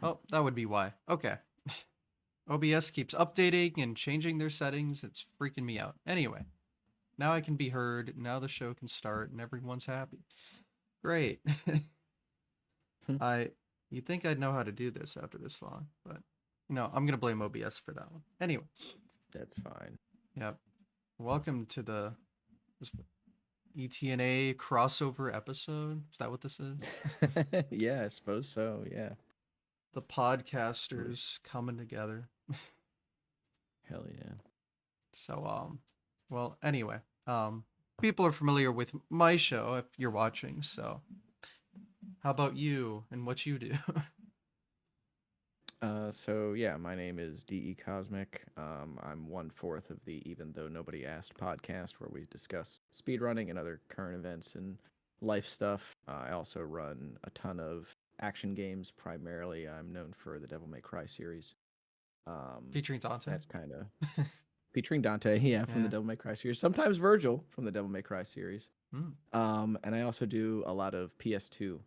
Oh, that would be why. Okay. OBS keeps updating and changing their settings. It's freaking me out. Anyway, now I can be heard. Now the show can start and everyone's happy. Great. I you'd think I'd know how to do this after this long, but no, I'm gonna blame OBS for that one. Anyway, That's fine. yep. Welcome to the just the ETNA crossover episode. Is that what this is? Yeah, I suppose so. Yeah. The podcasters coming together. Hell yeah. So well anyway, people are familiar with my show if you're watching, so how about you and what you do? So yeah, my name is DECosmic. I'm one fourth of the Even Though Nobody Asked podcast, where we discuss speedrunning and other current events and life stuff. I also run a ton of action games. Primarily, I'm known for the Devil May Cry series. Featuring Dante. That's kind of featuring Dante, yeah, from the Yeah. Devil May Cry series. Sometimes Virgil from the Devil May Cry series. Mm. And I also do a lot of PS2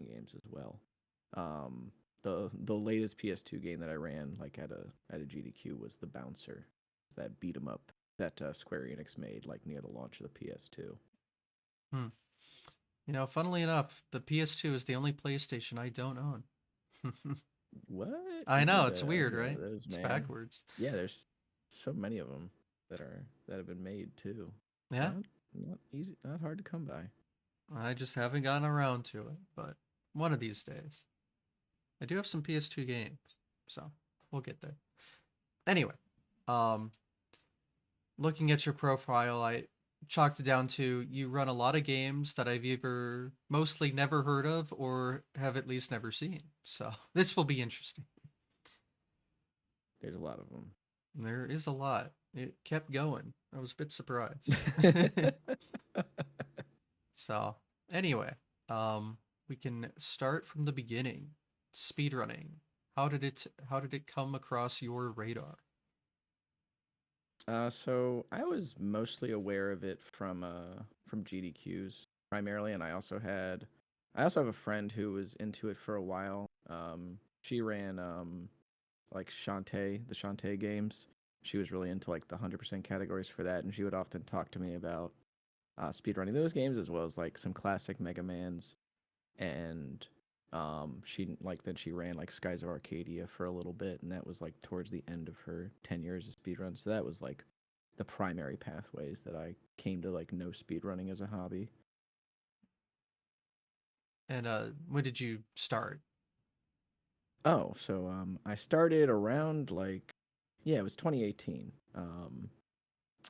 games as well. Um, the latest PS2 game that I ran like at a GDQ was the Bouncer, that beat 'em up that Square Enix made like near the launch of the PS2. Hmm. You know, funnily enough, the PS2 is the only PlayStation I don't own. What? I You know, need it's to add weird, me one right? of those, It's man. backwards. Yeah, there's so many of them that have been made too. Yeah, Not easy, not hard to come by. I just haven't gotten around to it, but one of these days. I do have some PS2 games, so we'll get there. Anyway, um, looking at your profile, I chalked it down to you run a lot of games that I've either mostly never heard of or have at least never seen. So this will be interesting. There's a lot of them. There is a lot. It kept going. I was a bit surprised. So, anyway, we can start from the beginning. Speedrunning. How did it come across your radar? So I was mostly aware of it from GDQs primarily, and I also have a friend who was into it for a while. She ran like Shantae, the Shantae games. She was really into like the 100% categories for that, and she would often talk to me about speedrunning those games as well as like some classic Mega Mans. And then she ran like Skies of Arcadia for a little bit, and that was like towards the end of her 10 years of speedrun. So that was like the primary pathways that I came to like know speedrunning as a hobby. And when did you start? Oh, so I started around like, yeah, it was 2018. And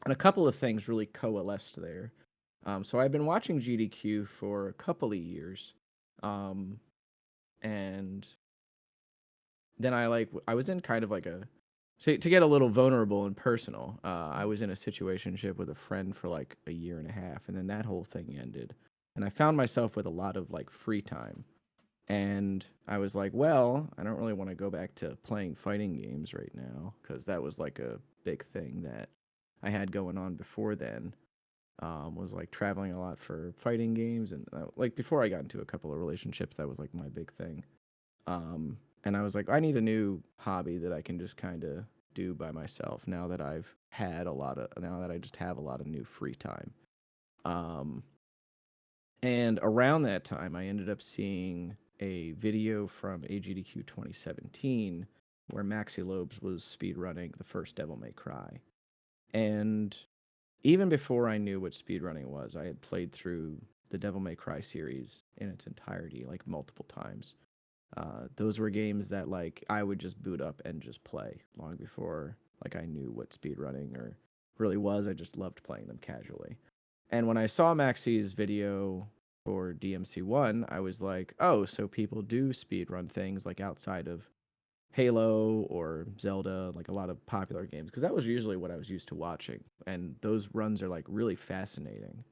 a couple of things really coalesced there. So I've been watching GDQ for a couple of years. Um, and then I was in kind of like to get a little vulnerable and personal. I was in a situationship with a friend for like a year and a half, and then that whole thing ended, and I found myself with a lot of like free time, and I was like, well, I don't really want to go back to playing fighting games right now because that was like a big thing that I had going on before then. Was like traveling a lot for fighting games, and like before I got into a couple of relationships, that was like my big thing. And I was like, I need a new hobby that I can just kind of do by myself now that I just have a lot of new free time. Um, and around that time, I ended up seeing a video from AGDQ 2017 where Maxi Lobes was speedrunning the first Devil May Cry. And even before I knew what speedrunning was, I had played through the Devil May Cry series in its entirety, like multiple times. Those were games that like I would just boot up and just play long before like I knew what speedrunning or really was. I just loved playing them casually. And when I saw Maxi's video for DMC1, I was like, oh, so people do speedrun things like outside of Halo or Zelda, like a lot of popular games, because that was usually what I was used to watching. And those runs are like really fascinating.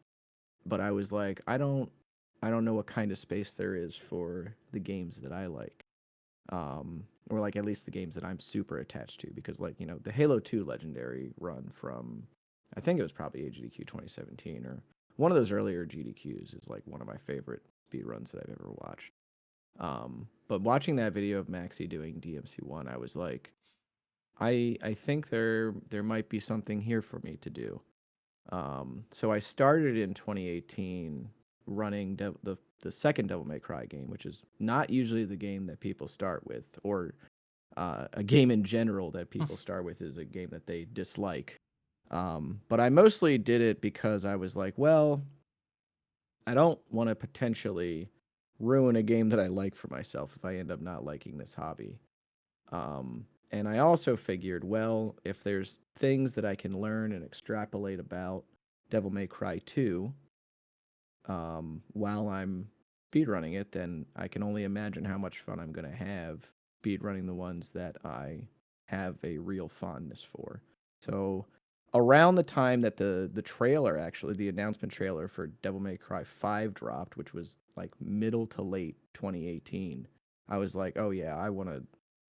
But I was like, I don't know what kind of space there is for the games that I like. Or like at least the games that I'm super attached to, because like, you know, the Halo 2 legendary run from I think it was probably AGDQ 2017 or one of those earlier GDQs is like one of my favorite speed runs that I've ever watched. But watching that video of Maxi doing DMC1, I was like, I think there might be something here for me to do. So I started in 2018 running the second Devil May Cry game, which is not usually the game that people start with, or a game in general that people start with is a game that they dislike. But I mostly did it because I was like, well, I don't want to potentially ruin a game that I like for myself if I end up not liking this hobby. And I also figured, well, if there's things that I can learn and extrapolate about Devil May Cry 2 while I'm speedrunning it, then I can only imagine how much fun I'm going to have speedrunning the ones that I have a real fondness for. So around the time that the trailer, actually, the announcement trailer for Devil May Cry 5 dropped, which was like middle to late 2018, I was like, oh yeah, I want to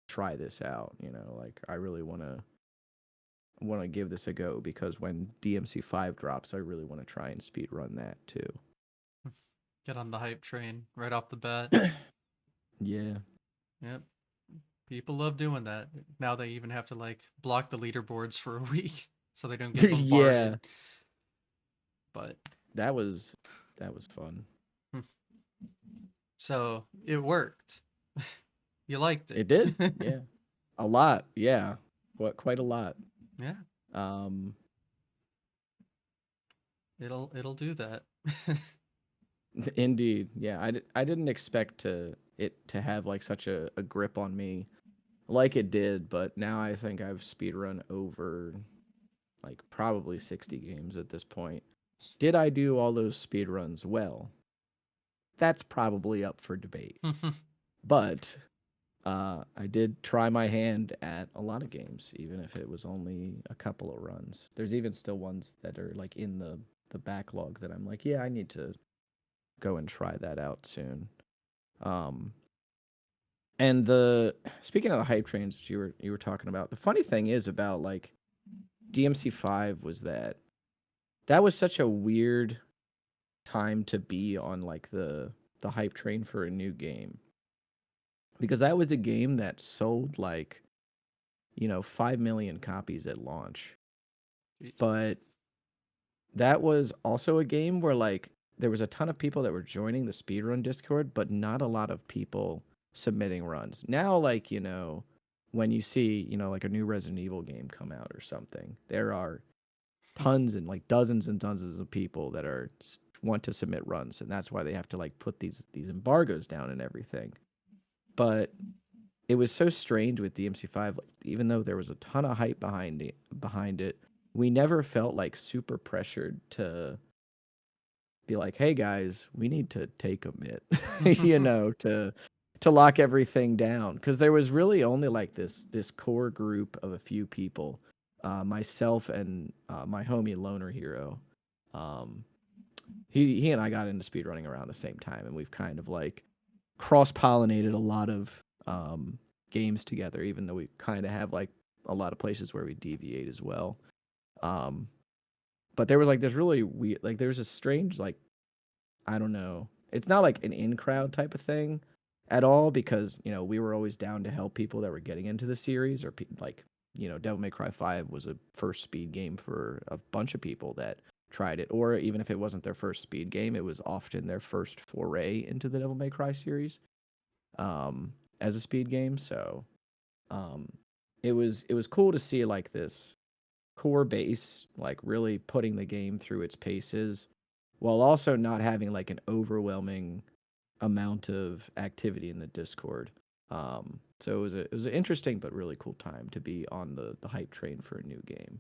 try this out, like I really want to give this a go because when DMC5 drops, I really want to try and speed run that too. Get on the hype train right off the bat. Yeah. Yep. People love doing that. Now they even have to like block the leaderboards for a week so they don't get Yeah. bombarded. But That was fun. so it worked. You liked it. It did. Yeah. A lot. Yeah. Quite a lot. Yeah, Um it'll do that. Indeed. Yeah. I didn't expect it to have like such a grip on me like it did, but now I think I've speedrun over like probably 60 games at this point. Did I do all those speedruns well? That's probably up for debate. But I did try my hand at a lot of games, even if it was only a couple of runs. There's even still ones that are like in the backlog that I'm like, yeah, I need to go and try that out soon. Um, and the speaking of the hype trains that you were talking about, the funny thing is about like DMC5 was that was such a weird time to be on like the hype train for a new game because that was a game that sold like 5 million copies at launch. But that was also a game where like there was a ton of people that were joining the speedrun Discord, but not a lot of people submitting runs. Now, like, when you see, like a new Resident Evil game come out or something, there are tons and like dozens and dozens of people that want to submit runs, and that's why they have to like put these embargoes down and everything. But it was so strange with DMC5, like, even though there was a ton of hype behind it, we never felt like super pressured to be like, "Hey guys, we need to take a bit," to lock everything down because there was really only like this core group of a few people, myself and my homie Loner Hero. Um, he and I got into speedrunning around the same time, and we've kind of like cross pollinated a lot of games together, even though we kind of have like a lot of places where we deviate as well. Um, but there was like this really weird, like there was a strange, like, I don't know. It's not like an in crowd type of thing at all because, we were always down to help people that were getting into the series or like, Devil May Cry 5 was a first speed game for a bunch of people that tried it. Or even if it wasn't their first speed game, it was often their first foray into the Devil May Cry series as a speed game. So um, it was cool to see like this core base, like really putting the game through its paces while also not having like an overwhelming amount of activity in the Discord. So it was an interesting but really cool time to be on the hype train for a new game.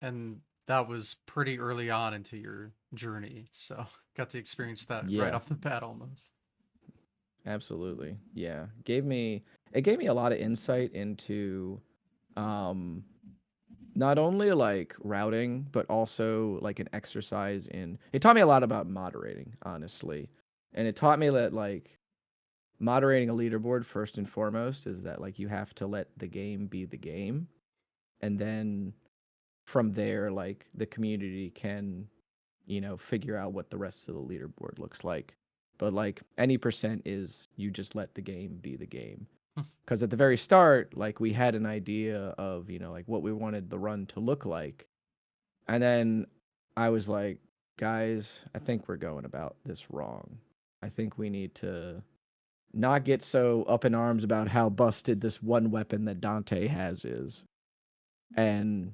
And that was pretty early on into your journey, so got to experience that right Yeah, off the bat almost. absolutely. Yeah, it gave me a lot of insight into um not only like routing but also like an exercise in it taught me a lot about moderating, honestly. And it taught me that like moderating a leaderboard first and foremost is that like you have to let the game be the game, and then from there like the community can figure out what the rest of the leaderboard looks like. but like any percent is you just let the game be the game. Because at the very start, like we had an idea of, like what we wanted the run to look like. And then I was like, guys, I think we're going about this wrong. I think we need to not get so up in arms about how busted this one weapon that Dante has is, and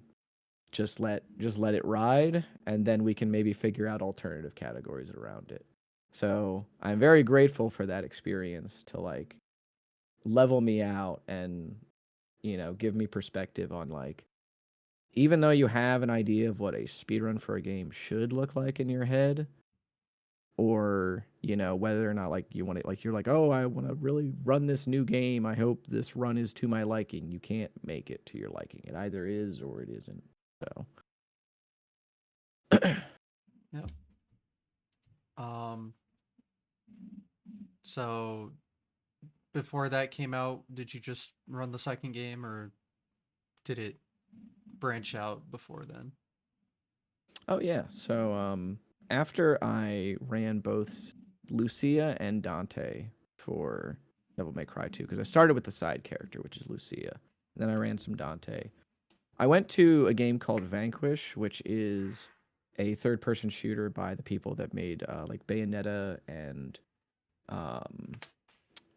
just let it ride, and then we can maybe figure out alternative categories around it. So I'm very grateful for that experience to like level me out and give me perspective on like, even though you have an idea of what a speedrun for a game should look like in your head, or whether or not like you want to, like you're like, oh, I want to really run this new game, I hope this run is to my liking. You can't make it to your liking. It either is or it isn't. So Yep. Um, so before that came out, did you just run the second game, or did it branch out before then? oh yeah, so after I ran both Lucia and Dante for Devil May Cry 2, because I started with the side character, which is Lucia, and then I ran some Dante. I went to a game called Vanquish, which is a third-person shooter by the people that made like Bayonetta and um,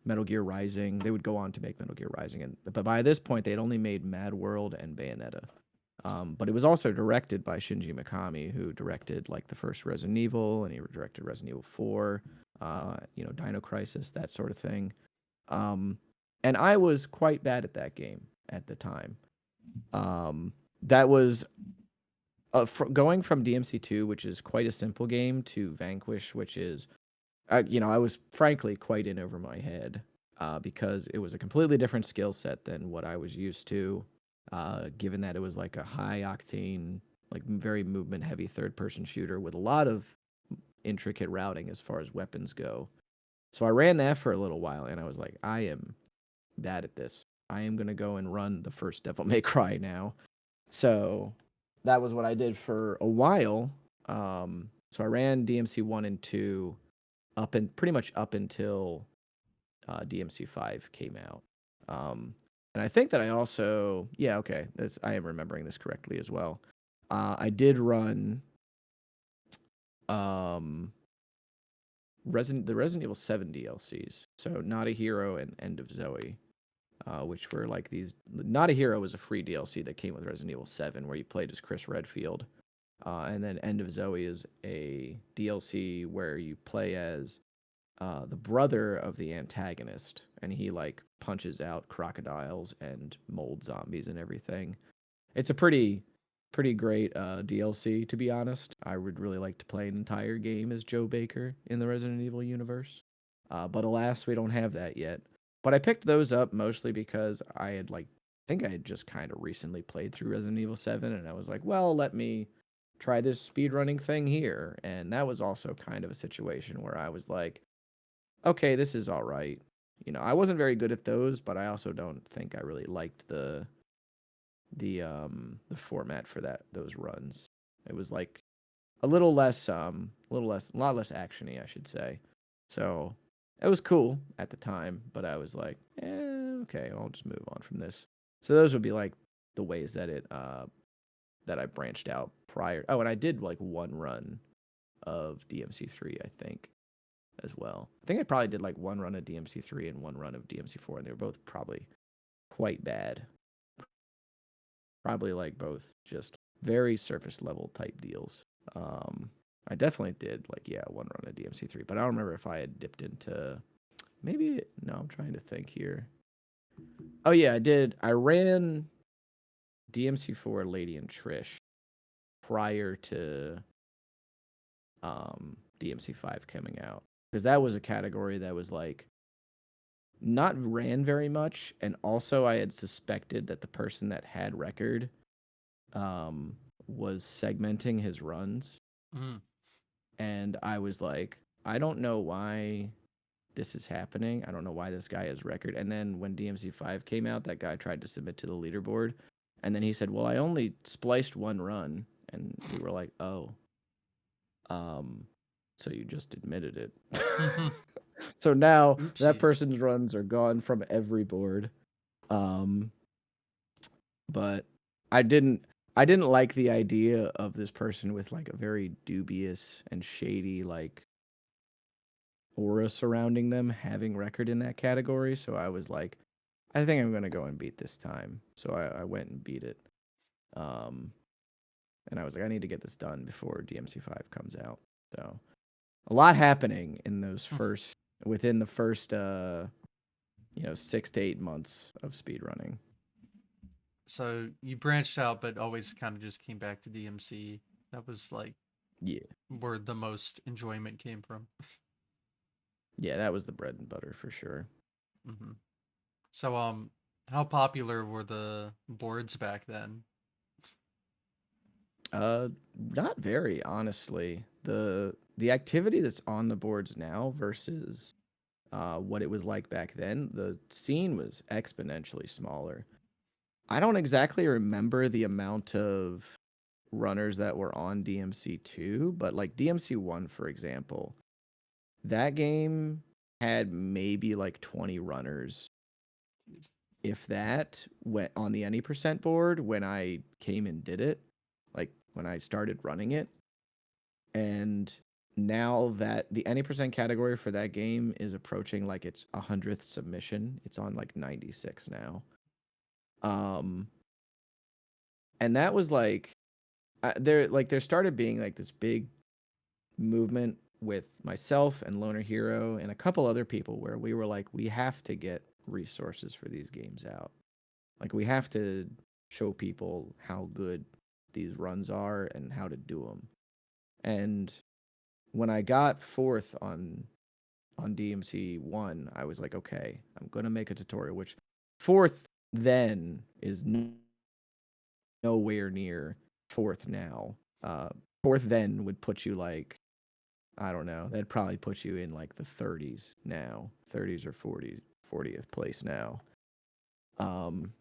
Metal Gear Rising. They would go on to make Metal Gear Rising, but by this point, they had only made Mad World and Bayonetta. But it was also directed by Shinji Mikami, who directed like the first Resident Evil, and he directed Resident Evil 4, Dino Crisis, that sort of thing. Um, and I was quite bad at that game at the time. That was going from DMC2, which is quite a simple game, to Vanquish, which is, I was frankly quite in over my head because it was a completely different skill set than what I was used to, given that it was like a high octane, like very movement heavy third person shooter with a lot of intricate routing as far as weapons go. So I ran that for a little while and I was like, I am bad at this. I am going to go and run the first Devil May Cry now. So that was what I did for a while. So I ran DMC 1 and 2 pretty much up until DMC 5 came out. And I think that I also, yeah, okay, I am remembering this correctly as well. I did run the Resident Evil 7 DLCs. So Not a Hero and End of Zoe, which were like these. Not a Hero was a free DLC that came with Resident Evil 7, where you played as Chris Redfield. And then End of Zoe is a DLC where you play as the brother of the antagonist, and he like punches out crocodiles and mold zombies and everything. It's a pretty great DLC, to be honest. I would really like to play an entire game as Joe Baker in the Resident Evil universe, but alas, we don't have that yet. But I picked those up mostly because I think I had just kind of recently played through Resident Evil 7, and I was like, well, let me try this speedrunning thing here. And that was also kind of a situation where I was like, okay, this is all right. I wasn't very good at those, but I also don't think I really liked the format for those runs. It was like a little less a lot less actiony, I should say. So it was cool at the time, but I was like, okay, I'll just move on from this. So those would be like the ways that I branched out prior. Oh, and I did like one run of DMC3, I think, as well. I think I probably did like one run of DMC3 and one run of DMC4, and they were both probably quite bad. Probably like both just very surface level type deals. I definitely did like, yeah, one run of DMC3, but I don't remember if I had dipped into maybe. No, I'm trying to think here. Oh yeah, I did. I ran DMC4 Lady and Trish prior to DMC5 coming out, because that was a category that was like not ran very much, and also I had suspected that the person that had record was segmenting his runs, Mm. and I was like, I don't know why this is happening. I don't know why this guy has record. And then when DMC5 came out, that guy tried to submit to the leaderboard, and then he said, well, I only spliced one run, and we were like, oh. So you just admitted it. So now that Oopsies. person's runs are gone from every board. Um, but I didn't I didn't like the idea of this person with like a very dubious and shady like aura surrounding them having record in that category. So I was like, I think I'm gonna go and beat this time. So I went and beat it. Um, and I was like, I need to get this done before DMC5 comes out. So a lot happening in those first within the first 6 to 8 months of speedrunning. So you branched out, but always kind of just came back to DMC. That was like Yeah. where the most enjoyment came from. Yeah, that was the bread and butter for sure. hmm So, how popular were the boards back then? Not very, honestly. The activity that's on the boards now versus what it was like back then, the scene was exponentially smaller. I don't exactly remember the amount of runners that were on DMC2, but like DMC1, for example, that game had maybe like 20 runners, Jeez. if that, went on the any percent board when I came and did it, like when I started running it. And now that the any percent category for that game is approaching like its 100th submission, it's on like 96 now. Um, and that was like there started being like this big movement with myself and Loner Hero and a couple other people where we were like, we have to get resources for these games out. Like we have to show people how good these runs are and how to do them. And when I got fourth on DMC one, I was like, okay, I'm gonna make a tutorial. Which fourth then is nowhere near fourth now. Uh, Fourth then would put you like, I don't know, that'd probably put you in like the 30s now, 30s or 40s, 40th place now. Um,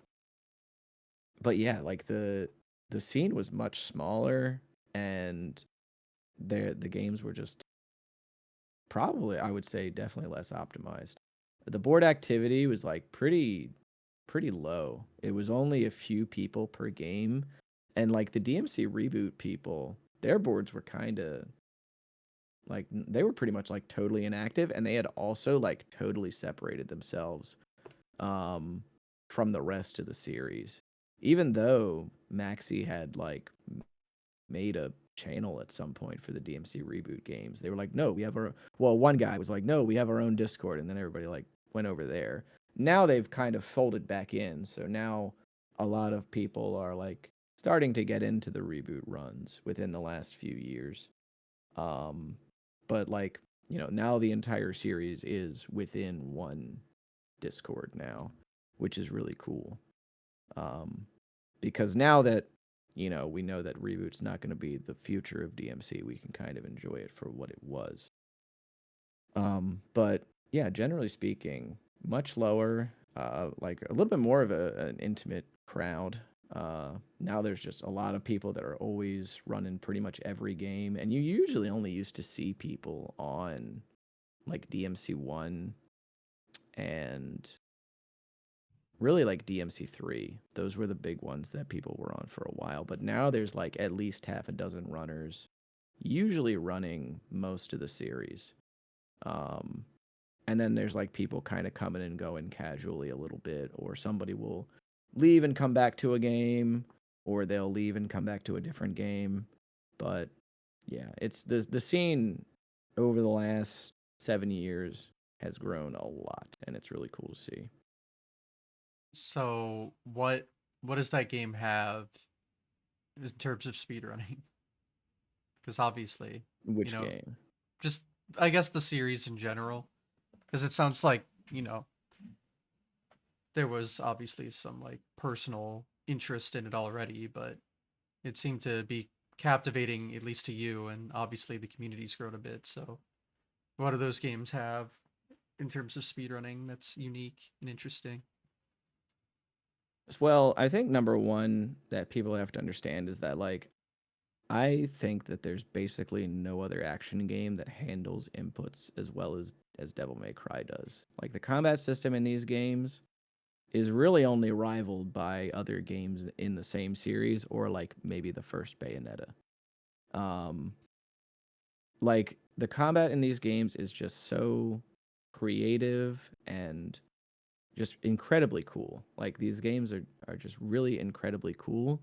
but yeah, like the scene was much smaller, and the games were just probably, I would say, definitely less optimized. The board activity was like pretty low. It was only a few people per game, and like the DMC reboot people, their boards were kind of like they were pretty much like totally inactive, and they had also like totally separated themselves um from the rest of the series. Even though Maxi had like made a channel at some point for the DMC reboot games. They were like, "No, we have our one guy was like, "No, we have our own Discord." And then everybody like went over there. Now they've kind of folded back in. So now a lot of people are like starting to get into the reboot runs within the last few years. Um but like, now the entire series is within one Discord now, which is really cool. Um because now that we know that reboot's not going to be the future of DMC, we can kind of enjoy it for what it was. But yeah, generally speaking, much lower, like a little bit more of an intimate crowd. Now there's just a lot of people that are always running pretty much every game, and you usually only used to see people on like DMC1 and really like DMC3. Those were the big ones that people were on for a while. But now there's like at least half a dozen runners, usually running most of the series. Um, and then there's like people kind of coming and going casually a little bit, or somebody will leave and come back to a game, or they'll leave and come back to a different game. But yeah, it's the scene over the last 7 years has grown a lot, and it's really cool to see. So, what does that game have in terms of speedrunning? Because obviously, you Which know, game? just I guess the series in general. Because it sounds like there was obviously some like personal interest in it already, but it seemed to be captivating at least to you, and obviously the community's grown a bit. So, what do those games have in terms of speedrunning that's unique and interesting? Well, I think number one that people have to understand is that like I think that there's basically no other action game that handles inputs as well as Devil May Cry does. Like the combat system in these games is really only rivaled by other games in the same series or like maybe the first Bayonetta. Um, like the combat in these games is just so creative and just incredibly cool. Like these games are just really incredibly cool.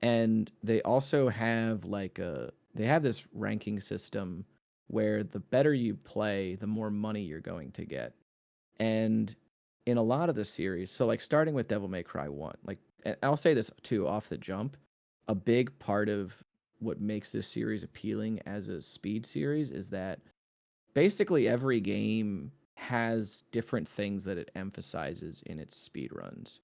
And they also have they have this ranking system where the better you play, the more money you're going to get. And in a lot of the series, so like starting with Devil May Cry 1, like and I'll say this too off the jump, a big part of what makes this series appealing as a speed series is that basically every game has different things that it emphasizes in its speed runs.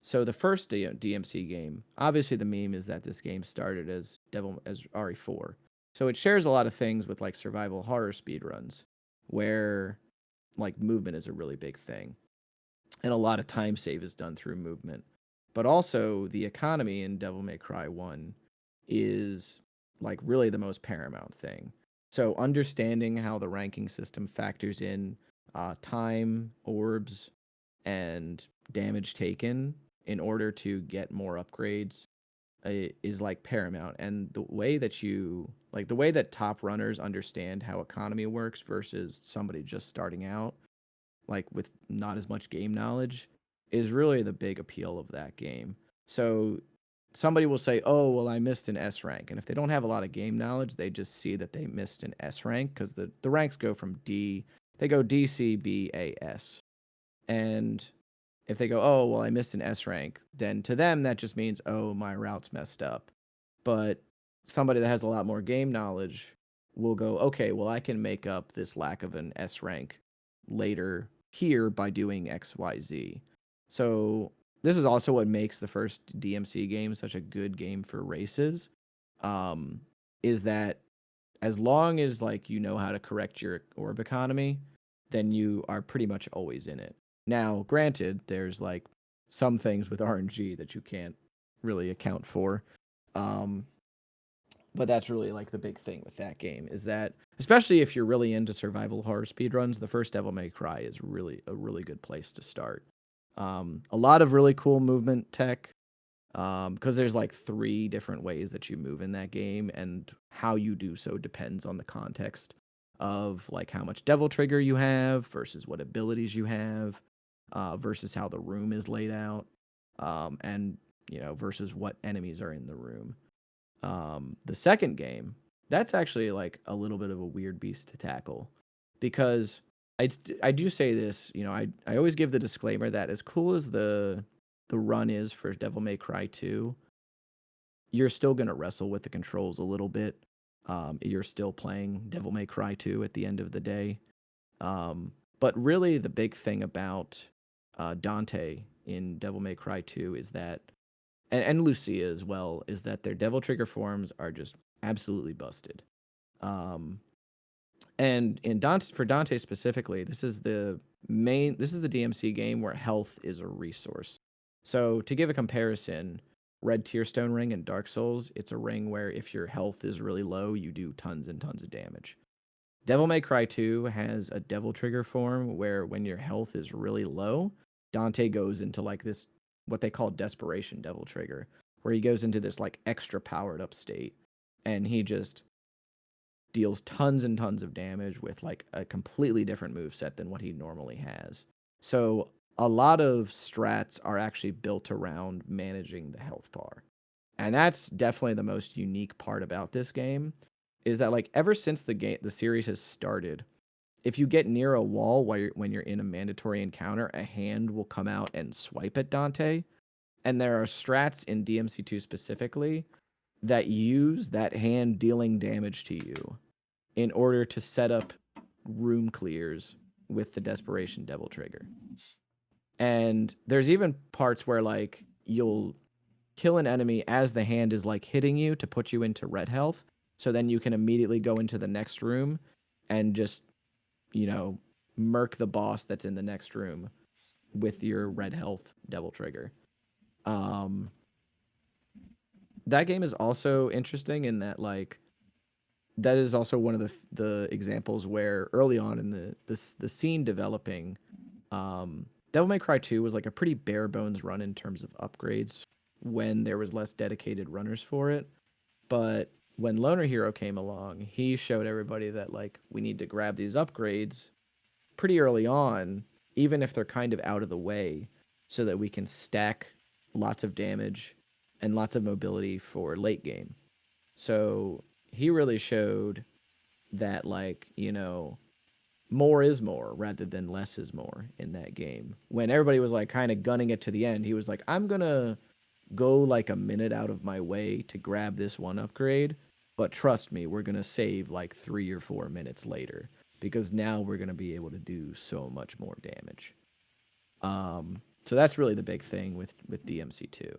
So the first DMC game, obviously the meme is that this game started as RE4. So it shares a lot of things with like survival horror speedruns where like movement is a really big thing. And a lot of time save is done through movement. But also the economy in Devil May Cry 1 is like really the most paramount thing. So understanding how the ranking system factors in time, orbs, and damage taken in order to get more upgrades is like paramount. And the way that top runners understand how economy works versus somebody just starting out, like with not as much game knowledge, is really the big appeal of that game. So somebody will say, "Oh, well, I missed an S rank," and if they don't have a lot of game knowledge, they just see that they missed an S rank because the ranks go from D, they go D C B A S, and if they go, "Oh, well, I missed an S rank," then to them that just means, "Oh, my route's messed up." But somebody that has a lot more game knowledge will go, "Okay, well, I can make up this lack of an S rank later here by doing XYZ." So this is also what makes the first DMC game such a good game for races. Um, is that as long as like you know how to correct your orb economy, then you are pretty much always in it. Now, granted, there's like some things with RNG that you can't really account for. Um, but that's really like the big thing with that game is that especially if you're really into survival horror speedruns, the first Devil May Cry is really a really good place to start. A lot of really cool movement tech because there's like three different ways that you move in that game, and how you do so depends on the context of like how much devil trigger you have versus what abilities you have, versus how the room is laid out, and versus what enemies are in the room. The second game, that's actually like a little bit of a weird beast to tackle because I do say this, I always give the disclaimer that as cool as the run is for Devil May Cry 2, you're still going to wrestle with the controls a little bit. You're still playing Devil May Cry 2 at the end of the day. But really, the big thing about Dante in Devil May Cry 2 is that, and Lucia as well, is that their Devil Trigger forms are just absolutely busted. Um, and for Dante specifically, this is the DMC game where health is a resource. So to give a comparison, Red Tearstone Ring in Dark Souls, it's a ring where if your health is really low, you do tons and tons of damage. Devil May Cry 2 has a Devil Trigger form where when your health is really low, Dante goes into like this what they call Desperation Devil Trigger, where he goes into this like extra powered up state and he just deals tons and tons of damage with like a completely different move set than what he normally has. So a lot of strats are actually built around managing the health bar. And that's definitely the most unique part about this game is that like ever since the series has started, if you get near a wall when you're in a mandatory encounter, a hand will come out and swipe at Dante. And there are strats in DMC2 specifically that use that hand dealing damage to you in order to set up room clears with the Desperation Devil Trigger. And there's even parts where like you'll kill an enemy as the hand is like hitting you to put you into red health. So then you can immediately go into the next room and just, you know, murk the boss that's in the next room with your red health devil trigger. Um, that game is also interesting in that like that is also one of the examples where early on in the scene developing, Devil May Cry 2 was like a pretty bare bones run in terms of upgrades when there was less dedicated runners for it. But when Loner Hero came along, he showed everybody that like we need to grab these upgrades pretty early on, even if they're kind of out of the way, so that we can stack lots of damage and lots of mobility for late game. So he really showed that like, more is more rather than less is more in that game. When everybody was like kind of gunning it to the end, he was like, I'm gonna go like a minute out of my way to grab this one upgrade, but trust me, we're gonna save like 3 or 4 minutes later because now we're gonna be able to do so much more damage. So that's really the big thing with DMC2.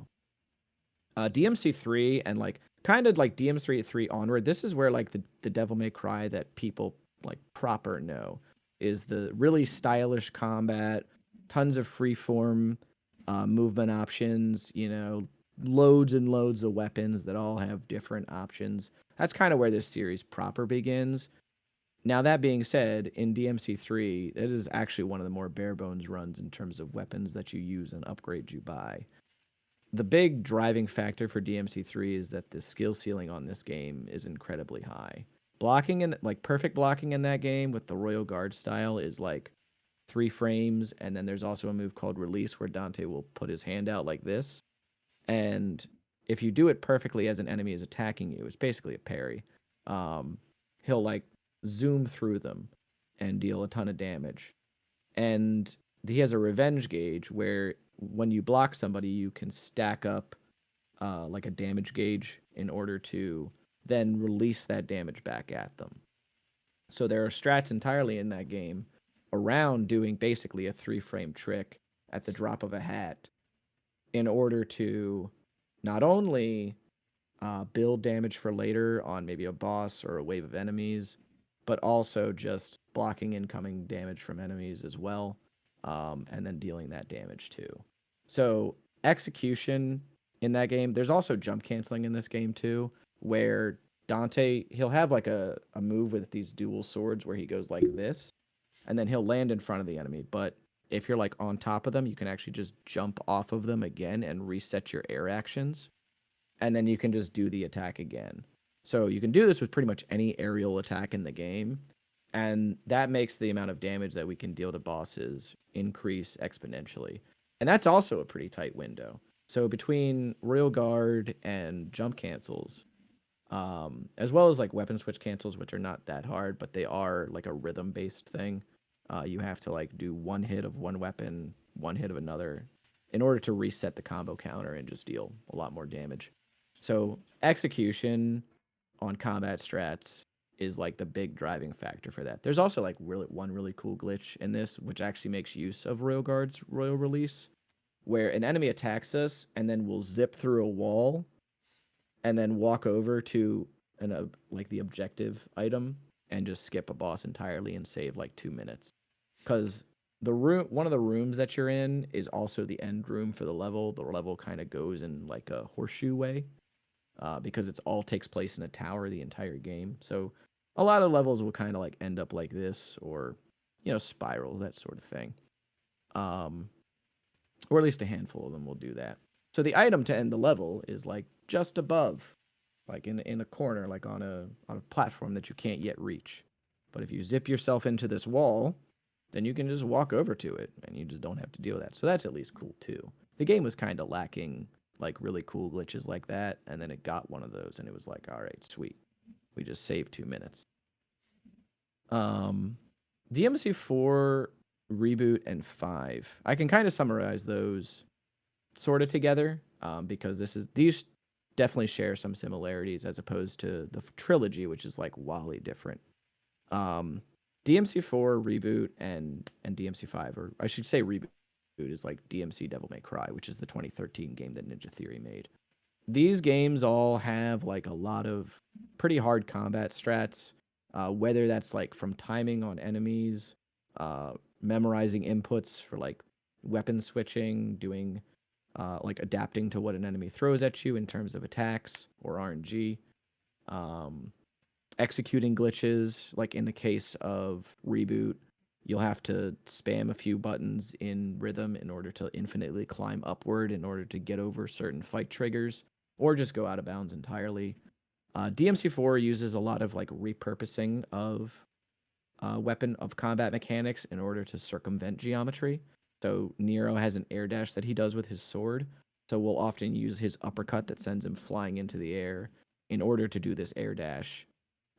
DMC3 and like kind of like DMC3 onward, this is where like the Devil May Cry that people like proper know is the really stylish combat, tons of freeform movement options, loads and loads of weapons that all have different options. That's kind of where this series proper begins. Now, that being said, in DMC3, it is actually one of the more bare bones runs in terms of weapons that you use and upgrades you buy. The big driving factor for DMC3 is that the skill ceiling on this game is incredibly high. Blocking and like perfect blocking in that game with the Royal Guard style is like 3 frames, and then there's also a move called release where Dante will put his hand out like this. And if you do it perfectly as an enemy is attacking you, it's basically a parry. Um, he'll like zoom through them and deal a ton of damage. And he has a revenge gauge where when you block somebody, you can stack up like a damage gauge in order to then release that damage back at them. So there are strats entirely in that game around doing basically a 3 frame trick at the drop of a hat in order to not only build damage for later on maybe a boss or a wave of enemies, but also just blocking incoming damage from enemies as well, and then dealing that damage too. So execution in that game, there's also jump canceling in this game too, where Dante he'll have like a move with these dual swords where he goes like this, and then he'll land in front of the enemy. But if you're like on top of them, you can actually just jump off of them again and reset your air actions, and then you can just do the attack again. So you can do this with pretty much any aerial attack in the game, and that makes the amount of damage that we can deal to bosses increase exponentially. And that's also a pretty tight window. So between Royal Guard and jump cancels, as well as like weapon switch cancels, which are not that hard, but they are like a rhythm based thing. You have to like do one hit of one weapon, one hit of another, in order to reset the combo counter and just deal a lot more damage. So execution on combat strats is like the big driving factor for that. There's also like one really cool glitch in this, which actually makes use of Royal Guard's Royal Release, where an enemy attacks us and then we'll zip through a wall and then walk over to like the objective item and just skip a boss entirely and save like 2 minutes. Because one of the rooms that you're in is also the end room for the level. The level kind of goes in like a horseshoe way, because it's all takes place in a tower the entire game. So a lot of levels will kind of like end up like this, or spirals, that sort of thing. Um, or at least a handful of them will do that. So the item to end the level is like just above, like in a corner, like on a platform that you can't yet reach. But if you zip yourself into this wall, then you can just walk over to it, and you just don't have to deal with that. So that's at least cool too. The game was kind of lacking like really cool glitches like that, and then it got one of those, and it was like, all right, sweet, we just saved 2 minutes. Um, DMC4 reboot and 5. I can kind of summarize those sort of together, because these definitely share some similarities as opposed to the trilogy, which is like wildly different. Um, DMC4 reboot and DMC5, or I should say reboot, is like DMC Devil May Cry, which is the 2013 game that Ninja Theory made. These games all have like a lot of pretty hard combat strats, whether that's like from timing on enemies, memorizing inputs for like weapon switching, doing like adapting to what an enemy throws at you in terms of attacks or RNG. Um, Executing glitches, like in the case of Reboot, you'll have to spam a few buttons in rhythm in order to infinitely climb upward in order to get over certain fight triggers, or just go out of bounds entirely. DMC4 uses a lot of like repurposing of weapon of combat mechanics in order to circumvent geometry. So Nero has an air dash that he does with his sword. So we'll often use his uppercut that sends him flying into the air in order to do this air dash,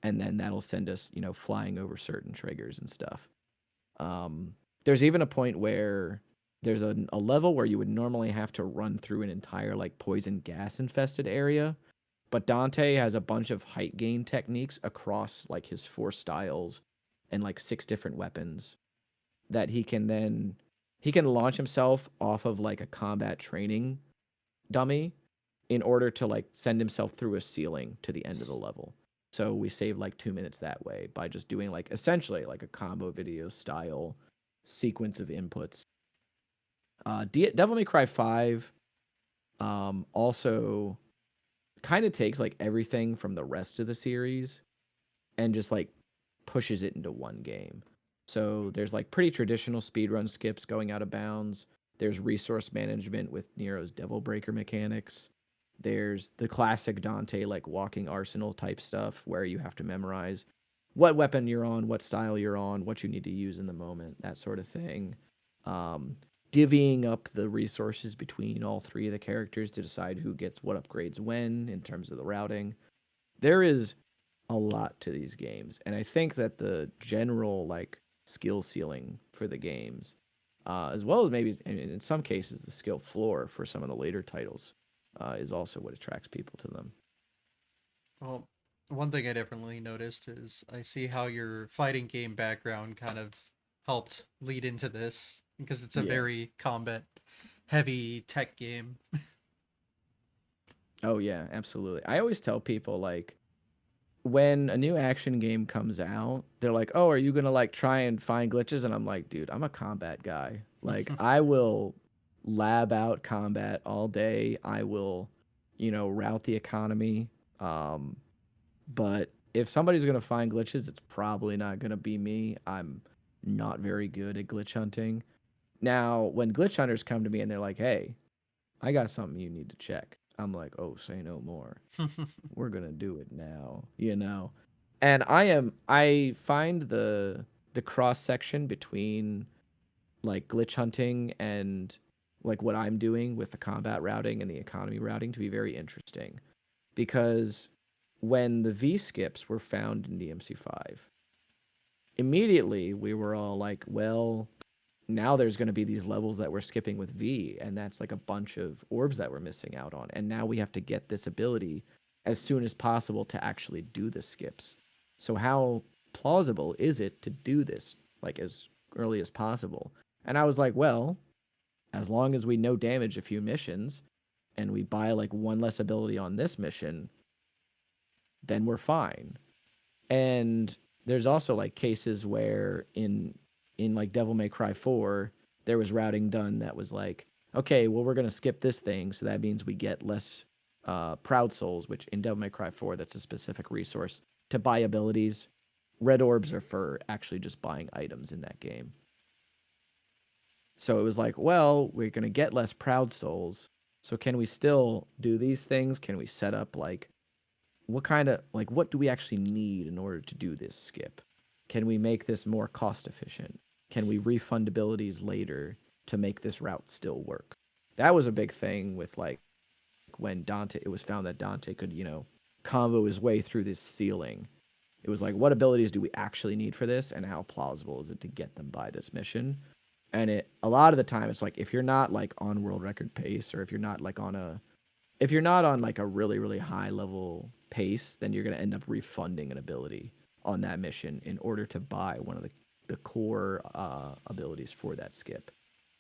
and then that'll send us, flying over certain triggers and stuff. There's even a point where there's a level where you would normally have to run through an entire like poison gas infested area, but Dante has a bunch of height gain techniques across like his 4 styles and like 6 different weapons that he can launch himself off of like a combat training dummy in order to like send himself through a ceiling to the end of the level. So we save like 2 minutes that way by just doing like essentially like a combo video style sequence of inputs. Devil May Cry 5 also kind of takes like everything from the rest of the series and just like pushes it into one game. So there's like pretty traditional speedrun skips going out of bounds. There's resource management with Nero's Devil Breaker mechanics. There's the classic Dante like walking arsenal type stuff where you have to memorize what weapon you're on, what style you're on, what you need to use in the moment, that sort of thing. Um, Divvying up the resources between all 3 of the characters to decide who gets what upgrades when in terms of the routing. There is a lot to these games, and I think that the general like skill ceiling for the games, as well as maybe in some cases the skill floor for some of the later titles, is also what attracts people to them. Well, one thing I definitely noticed is I see how your fighting game background kind of helped lead into this because it's a Yeah. very combat heavy tech game. Oh yeah, absolutely. I always tell people like when a new action game comes out, they're like, "Oh, are you gonna like try and find glitches?" And I'm like, "Dude, I'm a combat guy. Like, I will lab out combat all day. I will, route the economy. Um, but if somebody's gonna find glitches, it's probably not gonna be me. I'm not very good at glitch hunting. Now, when glitch hunters come to me and they're like, "Hey, I got something you need to check," I'm like, "Oh, say no more. We're gonna do it now. And I find the cross section between like glitch hunting and like what I'm doing with the combat routing and the economy routing to be very interesting because when the V skips were found in DMC5, immediately we were all like, well, now there's going to be these levels that we're skipping with V, and that's like a bunch of orbs that we're missing out on. And now we have to get this ability as soon as possible to actually do the skips. So how plausible is it to do this like as early as possible? And I was like, well, as long as we no damage a few missions and we buy like one less ability on this mission, then we're fine. And there's also like cases where in like Devil May Cry 4, there was routing done that was like, okay, well we're gonna skip this thing, so that means we get less proud souls, which in Devil May Cry 4, that's a specific resource to buy abilities. Red orbs are for actually just buying items in that game. So it was like, well, we're gonna get less proud souls. So can we still do these things? Can we set up like what do we actually need in order to do this skip? Can we make this more cost efficient? Can we refund abilities later to make this route still work? That was a big thing with like when Dante it was found that Dante could, combo his way through this ceiling. It was like what abilities do we actually need for this and how plausible is it to get them by this mission? And it a lot of the time it's like if you're not like on world record pace or if you're not on like a really really high level pace, then you're going to end up refunding an ability on that mission in order to buy one of the core abilities for that skip.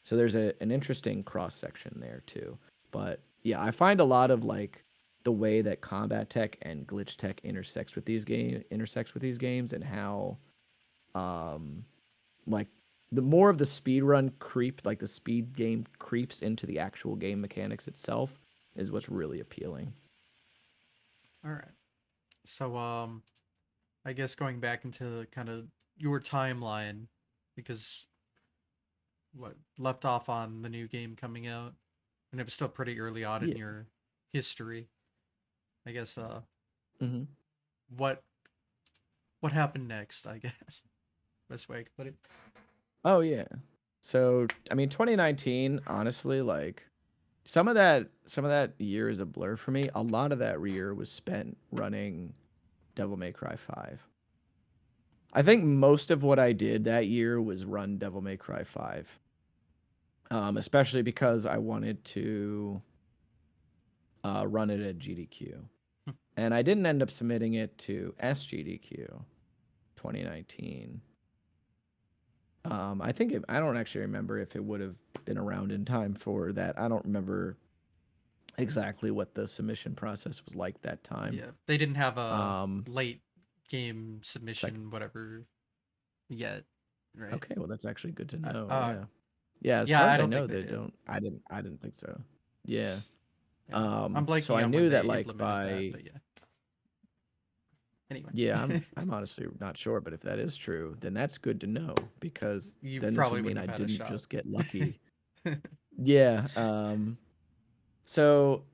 So there's an interesting cross section there too. But yeah, I find a lot of like the way that combat tech and glitch tech intersects with these games and how um like the more of the speed run creep, like the speed game creeps into the actual game mechanics itself, is what's really appealing. All right. So I guess going back into kind of your timeline, because what left off on the new game coming out, and it was still pretty early on in Yeah. your history. I guess Hmm. what what happened next? I guess best way I could put it. Oh yeah. So I mean, 2019, honestly, like some of that year is a blur for me. A lot of that year was spent running Devil May Cry 5. I think most of what I did that year was run Devil May Cry 5. Especially because I wanted to run it at GDQ. And I didn't end up submitting it to SGDQ 2019. I don't actually remember if it would have been around in time for that. I don't remember exactly what the submission process was like that time. Yeah, they didn't have a Um, late game Second. submission whatever yet, right? Okay, well that's actually good to know. Uh, Yeah. Yeah, as yeah, far I as I don't know, think they they did. don't. I didn't think so. Yeah. Yeah, I'm So blanking I on when knew they that like implemented that, by but yeah. Anyway, yeah, I'm honestly not sure, but if that is true, then that's good to know because you then this would probably mean wouldn't I have had a didn't shot. just get lucky. Yeah. So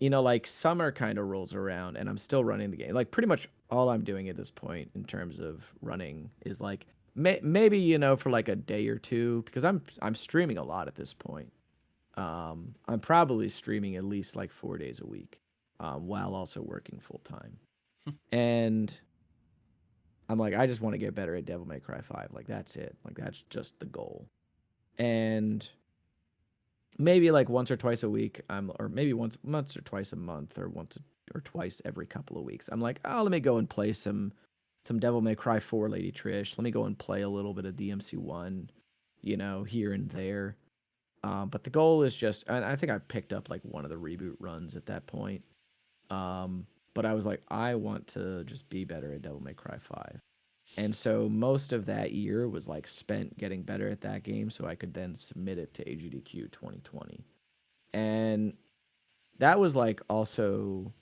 like summer kind of rolls around and I'm still running the game. Like pretty much all I'm doing at this point in terms of running is like maybe for like a day or two because I'm streaming a lot at this point. I'm probably streaming at least like 4 days a week, while also working full time. And I'm like, I just want to get better at Devil May Cry 5. Like that's it. Like that's just the goal. And maybe like once or twice a week, or maybe once or twice a month, or once or twice every couple of weeks. I'm like, oh, let me go and play some Devil May Cry 4, Lady Trish. Let me go and play a little bit of DMC1, here and there. But the goal is just, and I think I picked up like one of the reboot runs at that point. But I was like, I want to just be better at Devil May Cry 5. And so most of that year was like spent getting better at that game so I could then submit it to AGDQ 2020. And that was like also,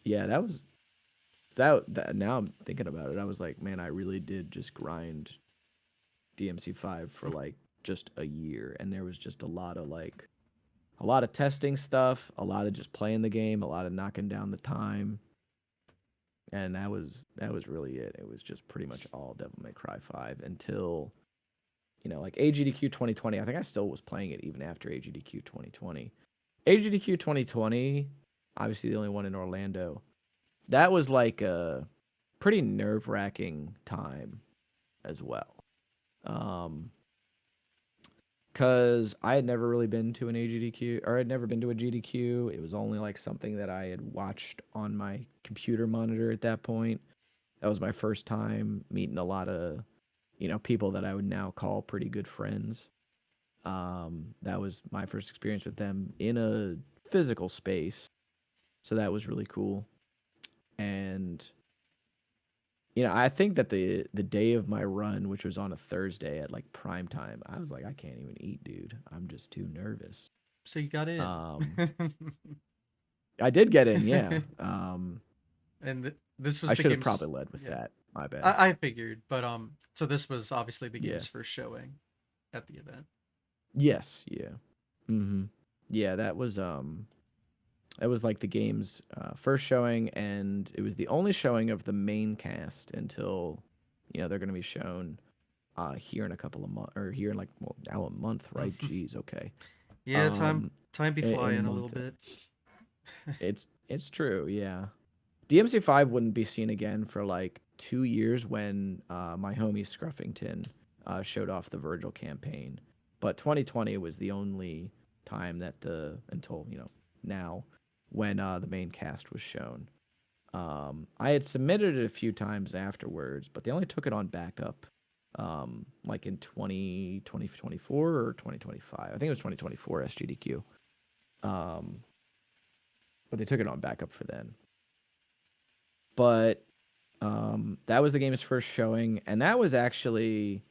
yeah, that now I'm thinking about it. I was like, man, I really did just grind DMC5 for like just a year. And there was just a lot of testing stuff, a lot of just playing the game, a lot of knocking down the time. And that was really it. It was just pretty much all Devil May Cry 5 until like AGDQ 2020. I think I still was playing it even after AGDQ 2020. AGDQ 2020, obviously the only one in Orlando. That was like a pretty nerve-wracking time as well. Um, Cause I had never really been to an AGDQ or I'd never been to a GDQ. It was only like something that I had watched on my computer monitor at that point. That was my first time meeting a lot of, people that I would now call pretty good friends. That was my first experience with them in a physical space. So that was really cool. And I think that the day of my run, which was on a Thursday at like prime time, I was like, I can't even eat, dude. I'm just too nervous. So you got in. Um, I did get in, yeah. And this was I the should have probably game's. led with Yeah, that. My bad. I figured, but so this was obviously the Yeah. game's first showing at the event. Yes. Yeah. Mm-hmm. Yeah. That was like the game's first showing, and it was the only showing of the main cast until, they're going to be shown here in a couple of months, or here in like well, now a month, right? Jeez. Okay. Yeah, Um, time be in a flying a little month. bit. It's true. Yeah. DMC5 wouldn't be seen again for like 2 years when my homie Scruffington showed off the Virgil campaign. But 2020 was the only time that until, now, when the main cast was shown. I had submitted it a few times afterwards, but they only took it on backup like in 2024 or 2025. I think it was 2024 SGDQ. Um, but they took it on backup for then. But that was the game's first showing, and that was actually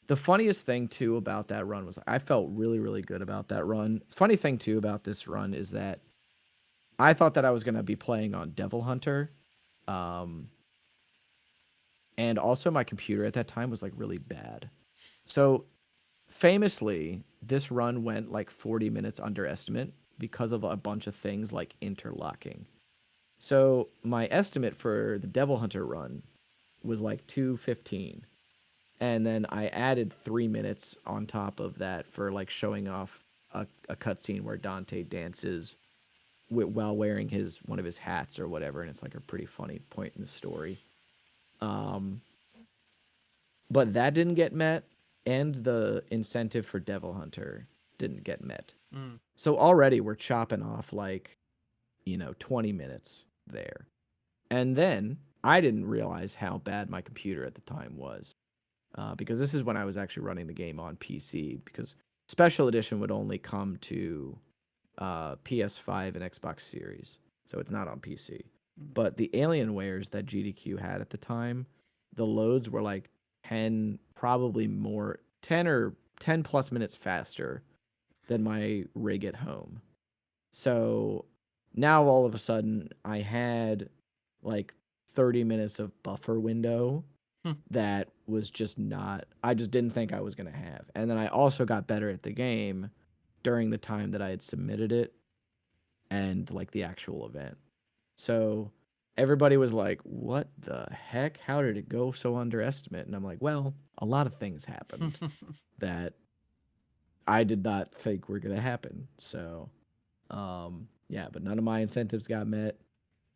The funniest thing too about that run was I felt really, really good about that run. Funny thing too about this run is that I thought that I was gonna be playing on Devil Hunter, um, and also my computer at that time was like really bad. So famously, this run went like 40 minutes under estimate because of a bunch of things like interlocking. So my estimate for the Devil Hunter run was like 2:15, and then I added 3 minutes on top of that for like showing off a cutscene where Dante dances while wearing his one of his hats or whatever, and it's like a pretty funny point in the story. Um, but that didn't get met, and the incentive for Devil Hunter didn't get met. Mm. So already we're chopping off like 20 minutes there. And then I didn't realize how bad my computer at the time was, because this is when I was actually running the game on PC, because Special Edition would only come to PS5 and Xbox Series, so it's not on PC. Mm. But the Alienwares that GDQ had at the time, the loads were like 10, probably more, 10 or 10 plus minutes faster than my rig at home. So now all of a sudden I had like 30 minutes of buffer window Hmm. that was just not, I just didn't think I was going to have. And then I also got better at the game during the time that I had submitted it and like the actual event. So everybody was like, "What the heck? How did it go so underestimate?" And I'm like, "Well, a lot of things happened that I did not think were going to happen." So, yeah, but none of my incentives got met.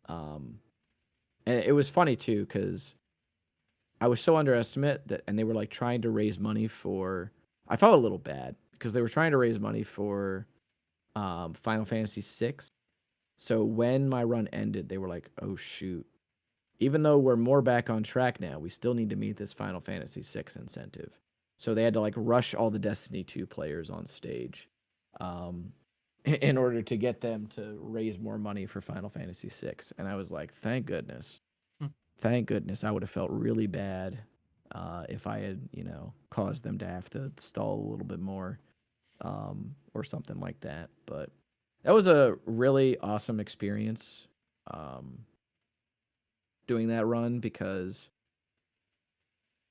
Um, and it was funny too cuz I was so underestimate that, and they were like trying to raise money for, I felt a little bad because they were trying to raise money for Final Fantasy 6. So when my run ended, they were like, "Oh shoot. Even though we're more back on track now, we still need to meet this Final Fantasy 6 incentive." So they had to like rush all the Destiny 2 players on stage, um, in order to get them to raise more money for Final Fantasy 6. And I was like, thank goodness. Thank goodness. I would have felt really bad if I had, caused them to have to stall a little bit more, or something like that. But that was a really awesome experience, um, doing that run, because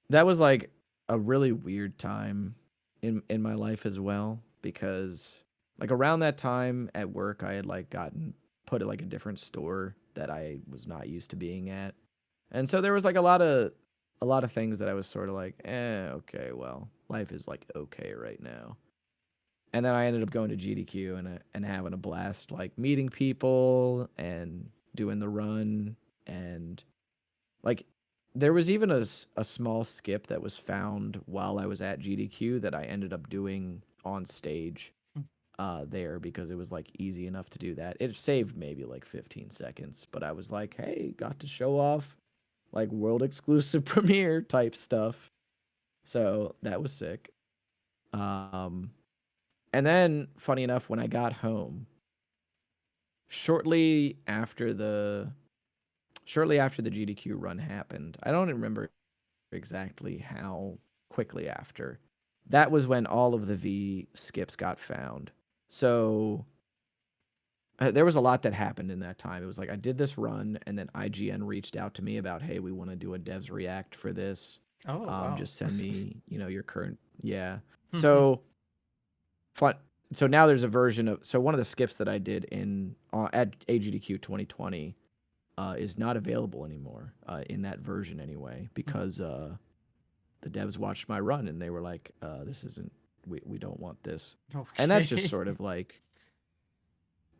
that was like a really weird time in my life as well, because like around that time at work I had like gotten put at like a different store that I was not used to being at. And so there was like a lot of things that I was sort of like, okay, well, life is like okay right now. And then I ended up going to GDQ and having a blast, like meeting people and doing the run. And like there was even a small skip that was found while I was at GDQ that I ended up doing on stage there, because it was like easy enough to do that. It saved maybe like 15 seconds, but I was like, hey, got to show off like world exclusive premiere type stuff. So that was sick. Um, and then funny enough, when I got home, shortly after the shortly after the GDQ run happened, I don't remember exactly how quickly after. That was when all of the V skips got found. So there was a lot that happened in that time. It was like I did this run, and then IGN reached out to me about, hey, we want to do a devs react for this. Oh wow. Just send me, your current, yeah. So fun. So now there's a version of, so one of the skips that I did in at AGDQ 2020 is not available anymore, in that version anyway, because the devs watched my run and they were like, this isn't, we don't want this. And that's just Okay. sort of like,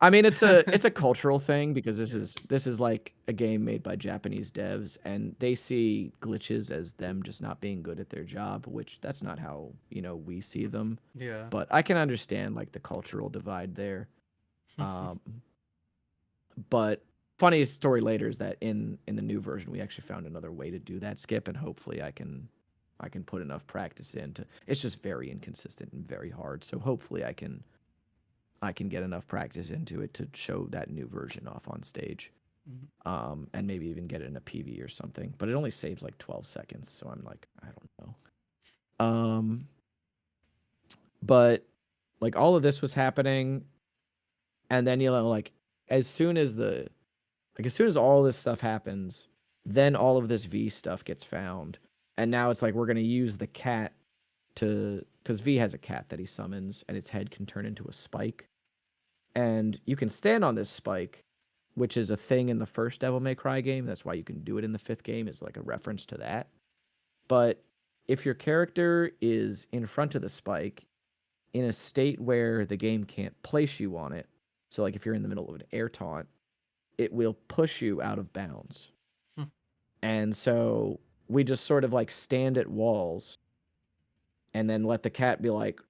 I mean, it's a cultural thing, because this Yeah. is this is like a game made by Japanese devs, and they see glitches as them just not being good at their job, which that's not how, we see them. Yeah. But I can understand like the cultural divide there. Um, but funny story later is that in the new version we actually found another way to do that skip, and hopefully I can put enough practice into. It's just very inconsistent and very hard. So hopefully I can get enough practice into it to show that new version off on stage, Mhm. and maybe even get it in a PV or something. But it only saves like 12 seconds, so I'm like, I don't know. Um, but like all of this was happening, and then like as soon as the as soon as all this stuff happens, then all of this V stuff gets found, and now it's like we're gonna use the cat to because V has a cat that he summons, and its head can turn into a spike, and you can stand on this spike, which is a thing in the first Devil May Cry game. That's why you can do it in the fifth game. Is like a reference to that. But if your character is in front of the spike in a state where the game can't place you on it, so like if you're in the middle of an air taunt, it will push you out of bounds. Hmm. And so we just sort of like stand at walls and then let the cat be like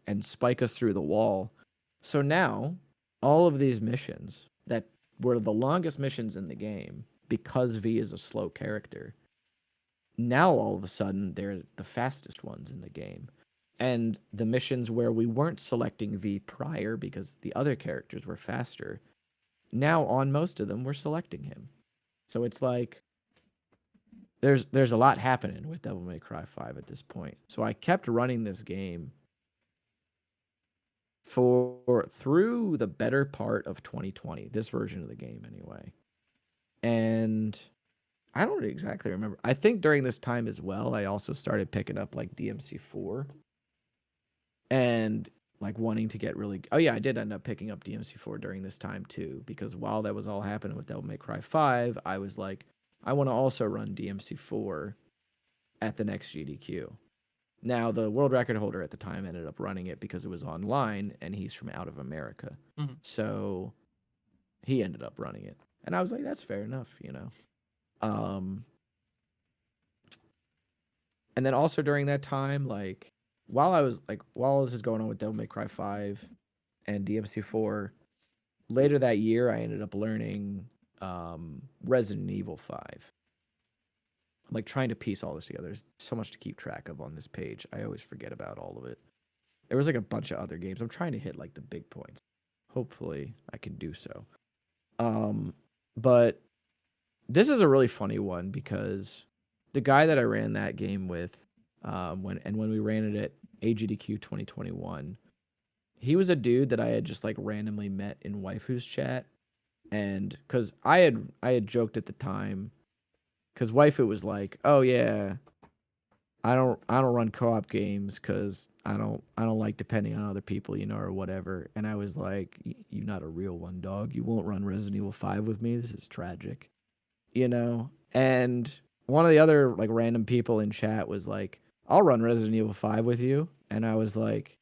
and spike us through the wall. So now all of these missions that were the longest missions in the game because V is a slow character, now all of a sudden they're the fastest ones in the game. And the missions where we weren't selecting V prior because the other characters were faster, now on most of them we're selecting him. So it's like there's a lot happening with Devil May Cry 5 at this point. So I kept running this game for through the better part of 2020, this version of the game anyway. And I don't exactly remember. I think during this time as well, I also started picking up like DMC4 and like wanting to get really. Oh yeah, I did end up picking up DMC4 during this time too, because while that was all happening with Devil May Cry 5, I was like, I want to also run DMC4 at the next GDQ. Now, the world record holder at the time ended up running it because it was online and he's from out of America. Mhm. So he ended up running it. And I was like, that's fair enough, you know. And then also during that time, like while this is going on with Devil May Cry 5 and DMC4, later that year I ended up learning Resident Evil 5. I'm like trying to piece all this together. There's so much to keep track of on this page. I always forget about all of it. There was like a bunch of other games. I'm trying to hit like the big points. Hopefully I can do so. But this is a really funny one because the guy that I ran that game with, when we ran it at AGDQ 2021, he was a dude that I had just like randomly met in Waifu's chat, and because I had joked at the time, because Waifu was like, "Oh yeah, I don't run co-op games because I don't like depending on other people, you know, or whatever." And I was like, "You not a real one, dog. You won't run Resident Evil 5 with me. This is tragic." You know? And one of the other like random people in chat was like, "I'll run Resident Evil 5 with you." And I was like,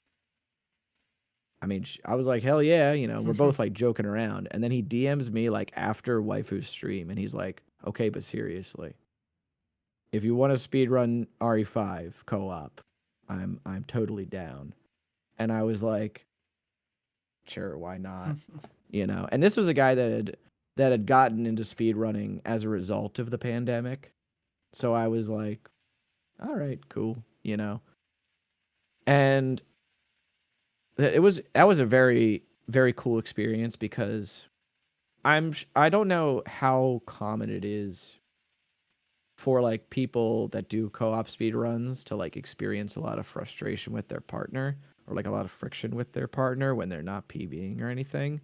I mean, I was like, "Hell yeah," you know, we're both like joking around. And then he DMs me like after Waifu's stream and he's like, "Okay, but seriously, if you want to speedrun RE5 co-op, I'm totally down." And I was like, "Sure, why not?" You know. And this was a guy that had gotten into speedrunning as a result of the pandemic. So I was like, "All right, cool," you know. And that was a very very cool experience because I don't know how common it is for like people that do co-op speed runs to like experience a lot of frustration with their partner or like a lot of friction with their partner when they're not PBing or anything.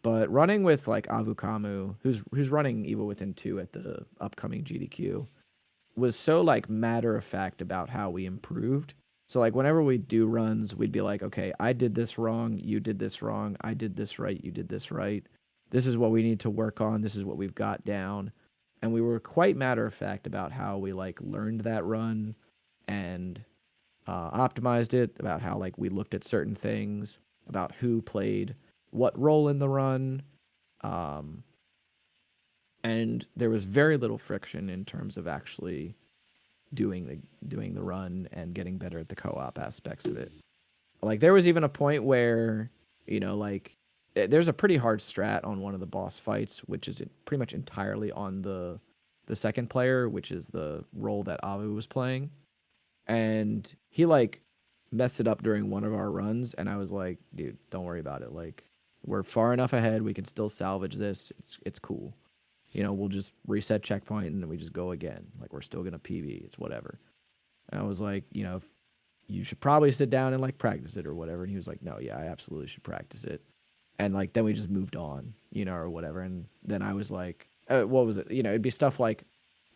But running with like Avukamu, who's running Evil Within 2 at the upcoming GDQ, was so like matter of fact about how we improved. So like whenever we do runs, we'd be like, "Okay, I did this wrong, you did this wrong, I did this right, you did this right. This is what we need to work on. This is what we've got down." And we were quite matter of fact about how we like learned that run and optimized it, about how like we looked at certain things, about who played what role in the run. Um, and there was very little friction in terms of actually doing the run and getting better at the co-op aspects of it. Like there was even a point where, you know, like there's a pretty hard strat on one of the boss fights, which is pretty much entirely on the second player, which is the role that Avu was playing. And he like messed it up during one of our runs, and I was like, "Dude, don't worry about it. Like we're far enough ahead. We can still salvage this. It's cool. You know, we'll just reset checkpoint and then we just go again. Like we're still gonna PB. It's whatever." And I was like, you know, you should probably sit down and like practice it or whatever. And he was like, no, yeah, I absolutely should practice it. And like then we just moved on, or whatever. And then I was like, what was it? It'd be stuff like,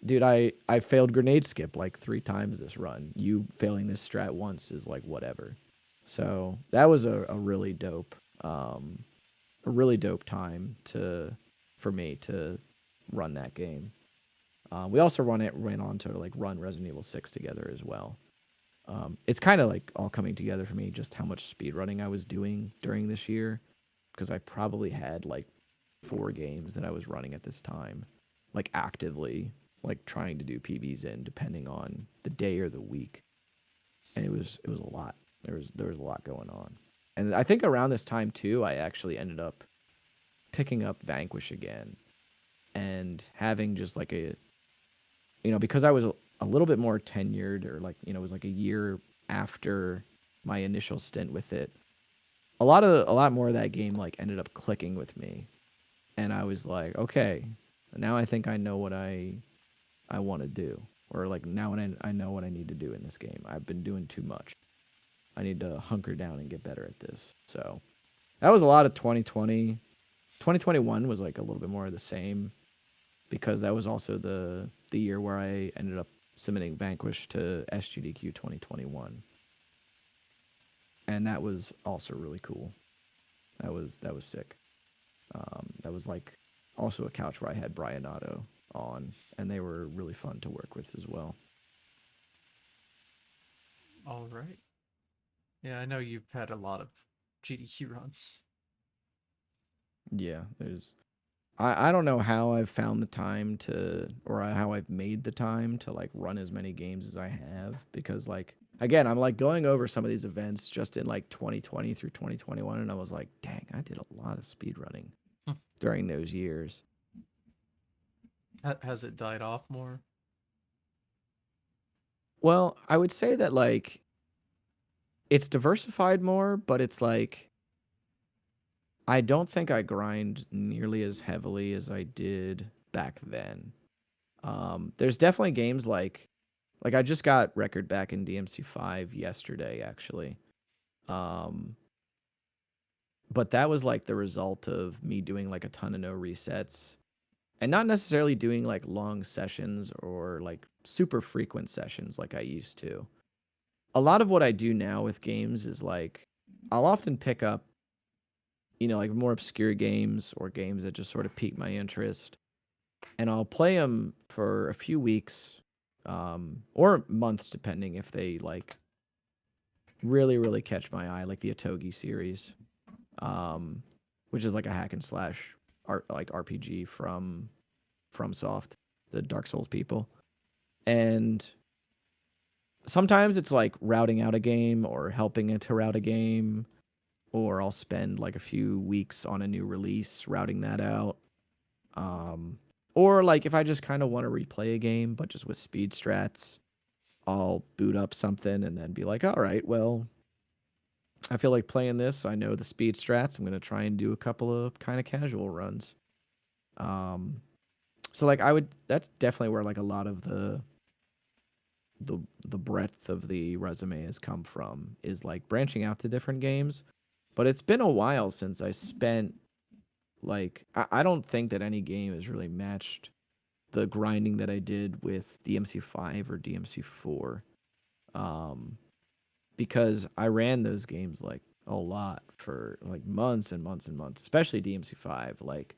dude, I failed grenade skip like 3 times this run. You failing this strat once is like whatever. So that was a really dope time for me to run that game. We also ran on to like run Resident Evil 6 together as well. It's kind of like all coming together for me, just how much speed running I was doing during this year, because I probably had like 4 games that I was running at this time, like actively, like trying to do PBs in, depending on the day or the week, and it was a lot. There was a lot going on, and I think around this time too, I actually ended up picking up Vanquish again, and having just like because I was a little bit more tenured, or like, it was like a year after my initial stint with it. A lot more of that game like ended up clicking with me, and I was like, okay, now I think I know what I want to do, or like now I know what I need to do in this game. I've been doing too much. I need to hunker down and get better at this. So that was a lot of 2020. 2021 was like a little bit more of the same, because that was also the year where I ended up submitting Vanquish to SGDQ 2021, and that was also really cool. That was sick. That was like also a couch where I had Brian Otto on, and they were really fun to work with as well. All right. Yeah, I know you've had a lot of GDQ runs. Yeah, I don't know how I've found the time to, or how I've made the time to like run as many games as I have, because like again, I'm like going over some of these events just in like 2020 through 2021, and I was like, dang, I did a lot of speed running during those years. Has it died off more? Well, I would say that like it's diversified more, but it's like I don't think I grind nearly as heavily as I did back then. There's definitely games like I just got record back in DMC5 yesterday actually. Um, but that was like the result of me doing like a ton of no resets, and not necessarily doing like long sessions or like super frequent sessions like I used to. A lot of what I do now with games is like I'll often pick up, like more obscure games or games that just sort of pique my interest, and I'll play them for a few weeks, or months, depending if they like really, really catch my eye, like the Atogi series, um, which is like a hack and slash like RPG from FromSoft, the Dark Souls people, and sometimes it's like routing out a game or helping it to route a game, or I'll spend like a few weeks on a new release routing that out. Um, or like if I just kind of want to replay a game, but just with speed strats, I'll boot up something and then be like, all right, well, I feel like playing this. I know the speed strats. I'm going to try and do a couple of kind of casual runs. Um, so like that's definitely where like a lot of the breadth of the resume has come from, is like branching out to different games. But it's been a while since I spent like I don't think that any game has really matched the grinding that I did with DMC5 or DMC4. Um, because I ran those games like a lot for like months and months and months, especially DMC5. Like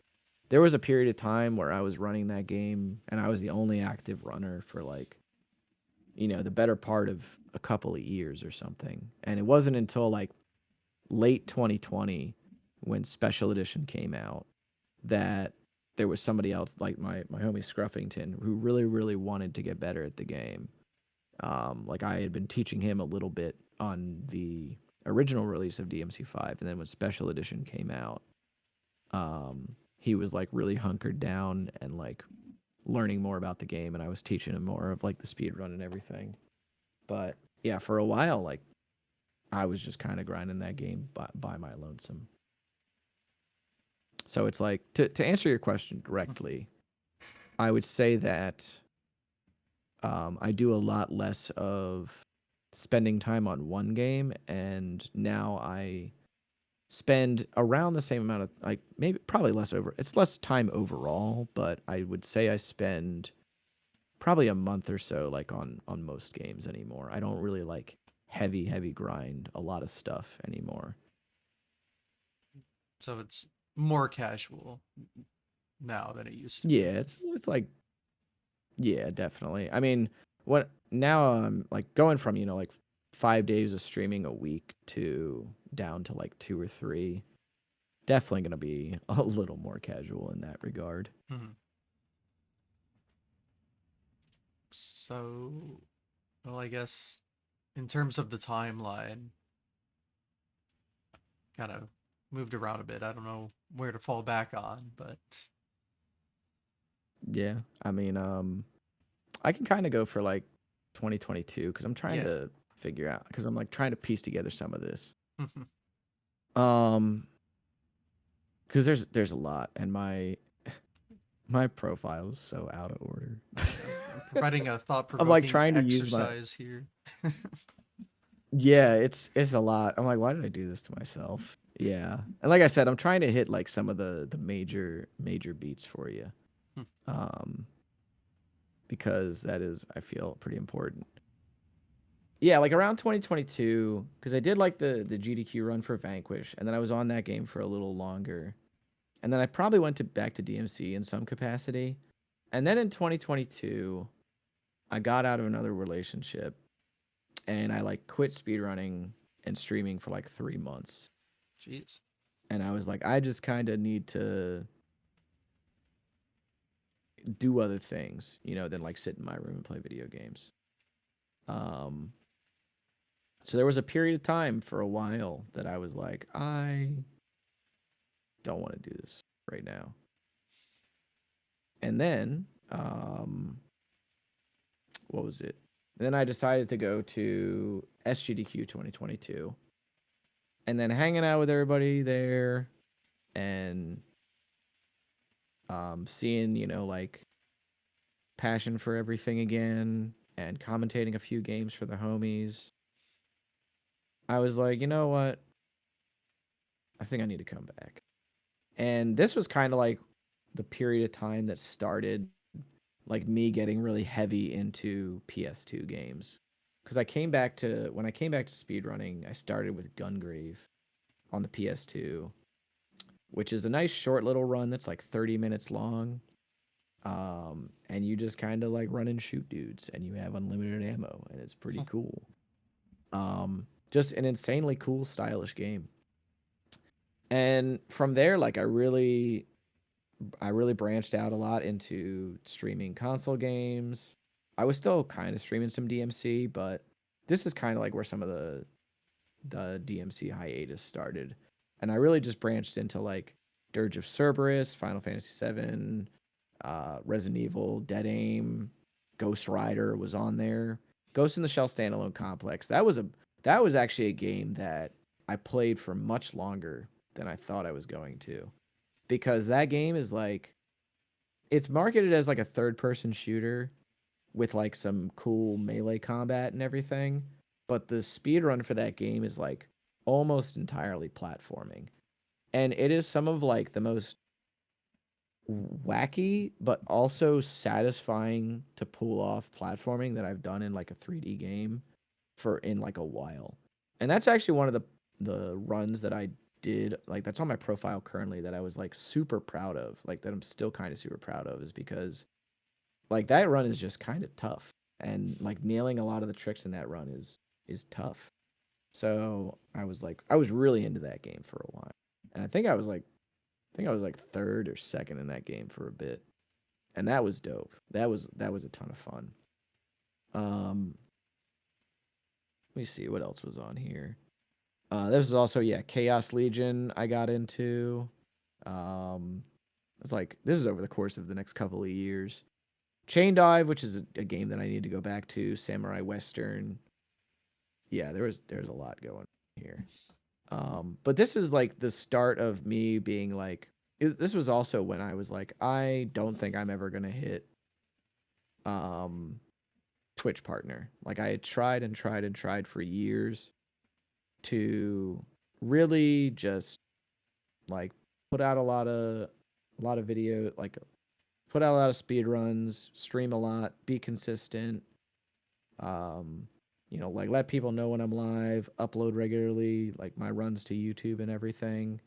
there was a period of time where I was running that game and I was the only active runner for like, the better part of a couple of years or something. And it wasn't until like late 2020 when Special Edition came out that there was somebody else like my homie Scruffington who really, really wanted to get better at the game. Like I had been teaching him a little bit on the original release of DMC5, and then when Special Edition came out, he was like really hunkered down and like learning more about the game, and I was teaching him more of like the speed run and everything. But yeah, for a while, like I was just kind of grinding that game by my lonesome. So it's like to answer your question directly, I would say that I do a lot less of spending time on one game, and now I spend around the same amount of, like, maybe probably less over. It's less time overall, but I would say I spend probably a month or so like on most games anymore. I don't really like heavy grind a lot of stuff anymore. So it's more casual now than it used to be. Yeah, it's like, yeah, definitely. I mean, what now I'm like going from, like 5 days of streaming a week to down to like 2 or 3. Definitely gonna be a little more casual in that regard. Mhm. So, well, I guess in terms of the timeline, kind of moved around a bit. I don't know where to fall back on, but Yeah. I mean, I can kind of go for like 2022 because I'm trying yeah. to figure out, because I'm like trying to piece together some of this. Um, because there's a lot, and my profile is so out of order. I'm providing a I'm like thought-provoking trying to use my, exercise here. yeah, it's a lot. I'm like, why did I do this to myself? Yeah. And like I said, I'm trying to hit like some of the major beats for you. Um, because that is, I feel, pretty important. Yeah, like around 2022, because I did like the GDQ run for Vanquish, and then I was on that game for a little longer. And then I probably went to back to DMC in some capacity. And then in 2022, I got out of another relationship, and I like quit speedrunning and streaming for like 3 months. Jeez. And I was like, I just kind of need to do other things, than like sit in my room and play video games. Um, so there was a period of time for a while that I was like, I don't want to do this right now. And then, what was it? And then I decided to go to SGDQ 2022, and then hanging out with everybody there, and seeing, like passion for everything again, and commentating a few games for the homies. I was like, you know what? I think I need to come back. And this was kind of like the period of time that started like me getting really heavy into PS2 games. Because when I came back to speedrunning, I started with Gungrave on the PS2, which is a nice short little run that's like 30 minutes long. And you just kind of like run and shoot dudes, and you have unlimited ammo, and it's pretty cool. Just an insanely cool, stylish game. And from there, like I really branched out a lot into streaming console games. I was still kind of streaming some DMC, but this is kind of like where some of the DMC hiatus started. And I really just branched into like Dirge of Cerberus, Final Fantasy VII, Resident Evil, Dead Aim, Ghost Rider was on there. Ghost in the Shell standalone complex. That was actually a game that I played for much longer than I thought I was going to, because that game is like, it's marketed as like a third person shooter with like some cool melee combat and everything, but the speed run for that game is like almost entirely platforming. And it is some of like the most wacky but also satisfying to pull off platforming that I've done in like a 3D game for in like a while. And that's actually one of the runs that I did, like that's on my profile currently, that I was like super proud of, like that I'm still kind of super proud of, is because like that run is just kind of tough, and like nailing a lot of the tricks in that run is tough. So I was really into that game for a while. And I think I was like third or second in that game for a bit. And that was dope. That was a ton of fun. Um Let me see what else was on here. This was also, yeah, Chaos Legion I got into. Um it's like this is over the course of the next couple of years. Chain Dive, which is a game that I need to go back to. Samurai Western. Yeah, there's a lot going on here. But this is like the start of me being like, this was also when I was like, I don't think I'm ever gonna hit um Twitch partner. Like I had tried and tried and tried for years to really just like put out a lot of video, like put out a lot of speed runs, stream a lot, be consistent. Um, like let people know when I'm live, upload regularly, like my runs to YouTube and everything.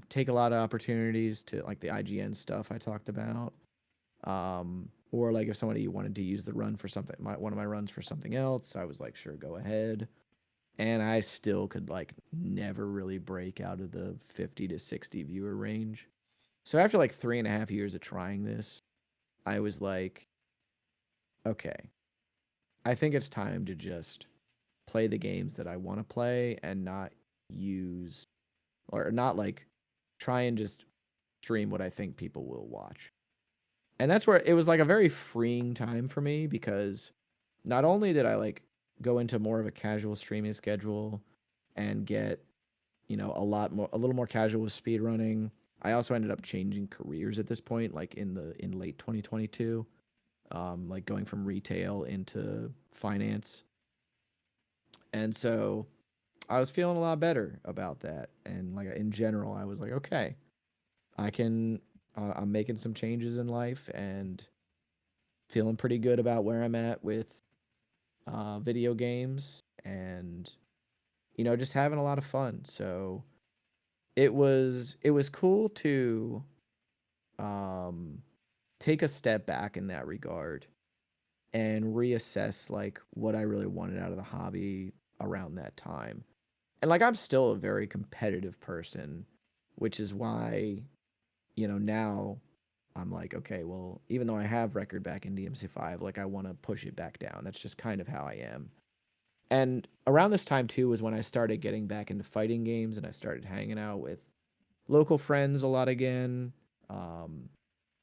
Take a lot of opportunities to like the IGN stuff I talked about. Or like if somebody wanted to use the run for something, one of my runs for something else, I was like, sure, go ahead. And I still could like never really break out of the 50 to 60 viewer range. So after like 3.5 years of trying this, I was like, okay, I think it's time to just play the games that I want to play and not use or not like try and just stream what I think people will watch. And that's where it was like a very freeing time for me because not only did I like go into more of a casual streaming schedule and get, a little more casual with speed running. I also ended up changing careers at this point, like in late 2022, like going from retail into finance. And so I was feeling a lot better about that. And like in general, I was like, okay, I can, I'm making some changes in life and feeling pretty good about where I'm at with video games and, just having a lot of fun. So it was cool to um, take a step back in that regard and reassess like what I really wanted out of the hobby around that time. And like I'm still a very competitive person, which is why, now I'm like, okay, well, even though I have record back in DMC5, like I want to push it back down. That's just kind of how I am. And around this time too was when I started getting back into fighting games and I started hanging out with local friends a lot again, um,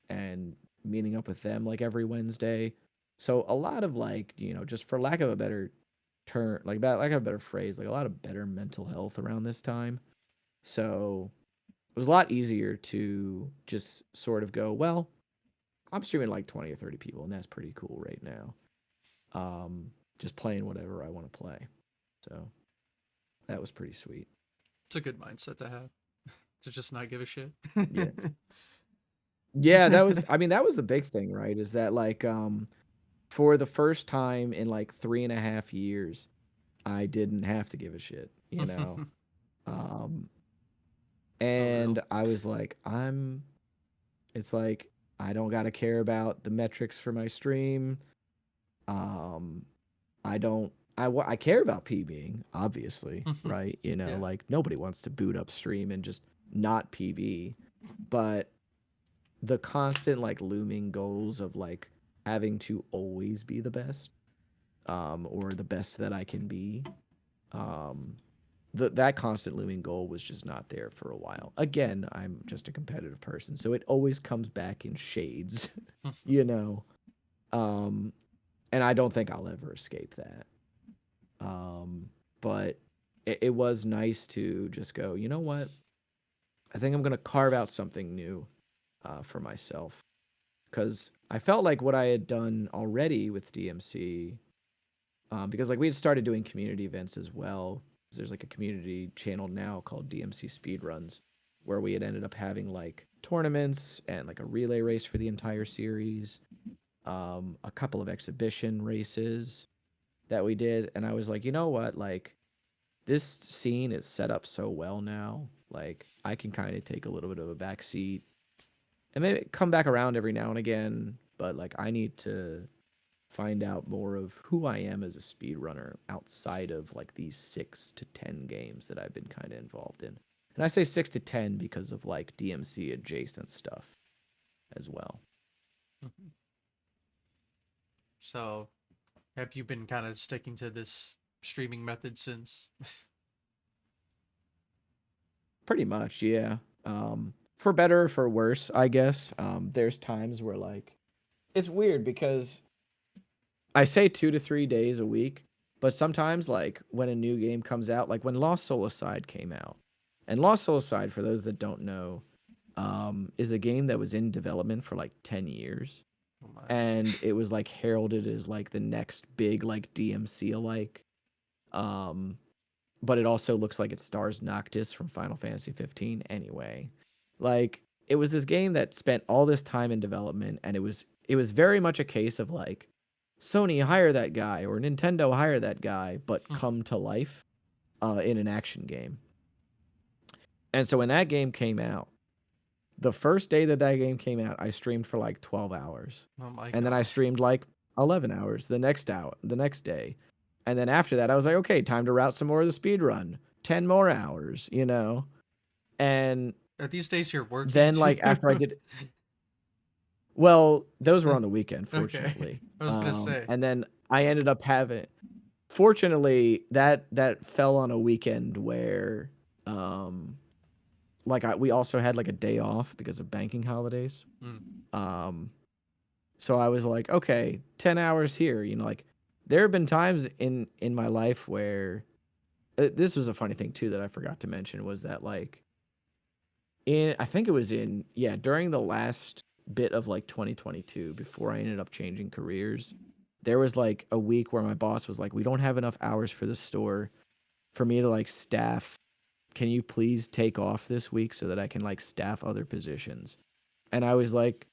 and meeting up with them like every Wednesday. So a lot of like, just for lack of a better term, like that, like a better phrase, like a lot of better mental health around this time. So it was a lot easier to just sort of go, well, I'm streaming like 20 or 30 people, and that's pretty cool right now. Um, just playing whatever I want to play. So that was pretty sweet. It's a good mindset to have, to just not give a shit. Yeah. Yeah, that was I mean, that was the big thing, right? Is that like for the first time in like 3.5 years, I didn't have to give a shit. Um So and real. I was like, it's like I don't gotta care about the metrics for my stream. Um I don't I care about PBing, obviously, right? Yeah. Like nobody wants to boot up stream and just not PB. But the constant like looming goals of like having to always be the best, or the best that I can be, um that constant looming goal was just not there for a while. Again, I'm just a competitive person, so it always comes back in shades. you know um and I don't think I'll ever escape that. But it was nice to just go, you know what, I think I'm going to carve out something new for myself, because I felt like what I had done already with DMC, because like we had started doing community events as well. There's like a community channel now called DMC Speedruns, where we had ended up having like tournaments and like a relay race for the entire series, a couple of exhibition races that we did, and I was like, you know what, like this scene is set up so well now, like I can kind of take a little bit of a back seat and maybe come back around every now and again, but like I need to find out more of who I am as a speedrunner outside of like these 6 to 10 games that I've been kind of involved in. And I say 6 to 10 because of like DMC adjacent stuff as well. So, have you been kind of sticking to this streaming method since? Pretty much, yeah. For better or for worse, I guess. There's times where like it's weird because I say 2 to 3 days a week, but sometimes like when a new game comes out, like when Lost Soulicide came out, and Lost Soulicide, for those that don't know, is a game that was in development for like 10 years. Oh my. and it was like heralded as like the next big like DMC alike. Um, but it also looks like it stars Noctis from Final Fantasy 15 anyway. Like it was this game that spent all this time in development, and it was very much a case of like Sony hire that guy or Nintendo hire that guy, but Hmm. come to life in an action game. And so when that game came out, the first day that that game came out, I streamed for like 12 hours. Oh my And then I gosh. streamed like 11 hours the next day. And then after that, I was like, okay, time to route some more of the speed run. 10 more hours, you know? And These days you're working then too. like after I did well, those were on the weekend, Okay. fortunately. I was gonna say. And then I ended up having fortunately that fell on a weekend where like we also had like a day off because of banking holidays. Mm. Um so I was like, okay, 10 hours here, you know, like there have been times in my life where this was a funny thing too that I forgot to mention was that like in I think it was in yeah, during the last bit of like 2022 before I ended up changing careers, there was like a week where my boss was like, "We don't have enough hours for the store for me to like staff. Can you please take off this week so that I can like staff other positions?" And I was like,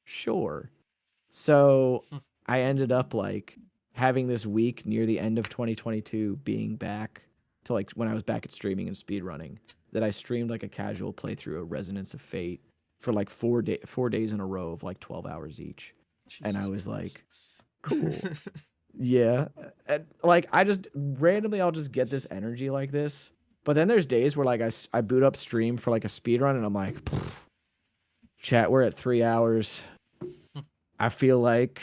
"Sure." So Hmm. I ended up like having this week near the end of 2022 being back to like when I was back at streaming and speedrunning that I streamed like a casual playthrough of Resonance of Fate for like 4 days in a row of like 12 hours each. And I Jesus was Christ. like, cool. Yeah. And, like I just randomly I'll just get this energy like this. But then there's days where like I boot up stream for like a speedrun and I'm like, chat, we're at 3 hours. I feel like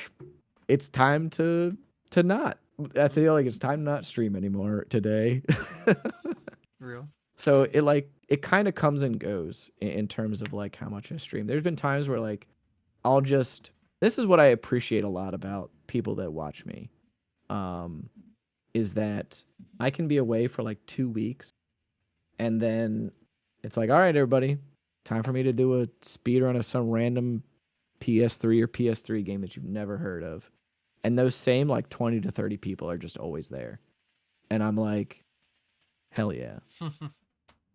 it's time to not. I feel like it's time to not stream anymore today. Real. So it like it kind of comes and goes in terms of like how much I stream. There's been times where like I'll just this is what I appreciate a lot about people that watch me. Um is that I can be away for like 2 weeks and then it's like, all right, everybody, time for me to do a speed run of some random PS3 or PS3 game that you've never heard of. And those same like 20 to 30 people are just always there. And I'm like, hell yeah.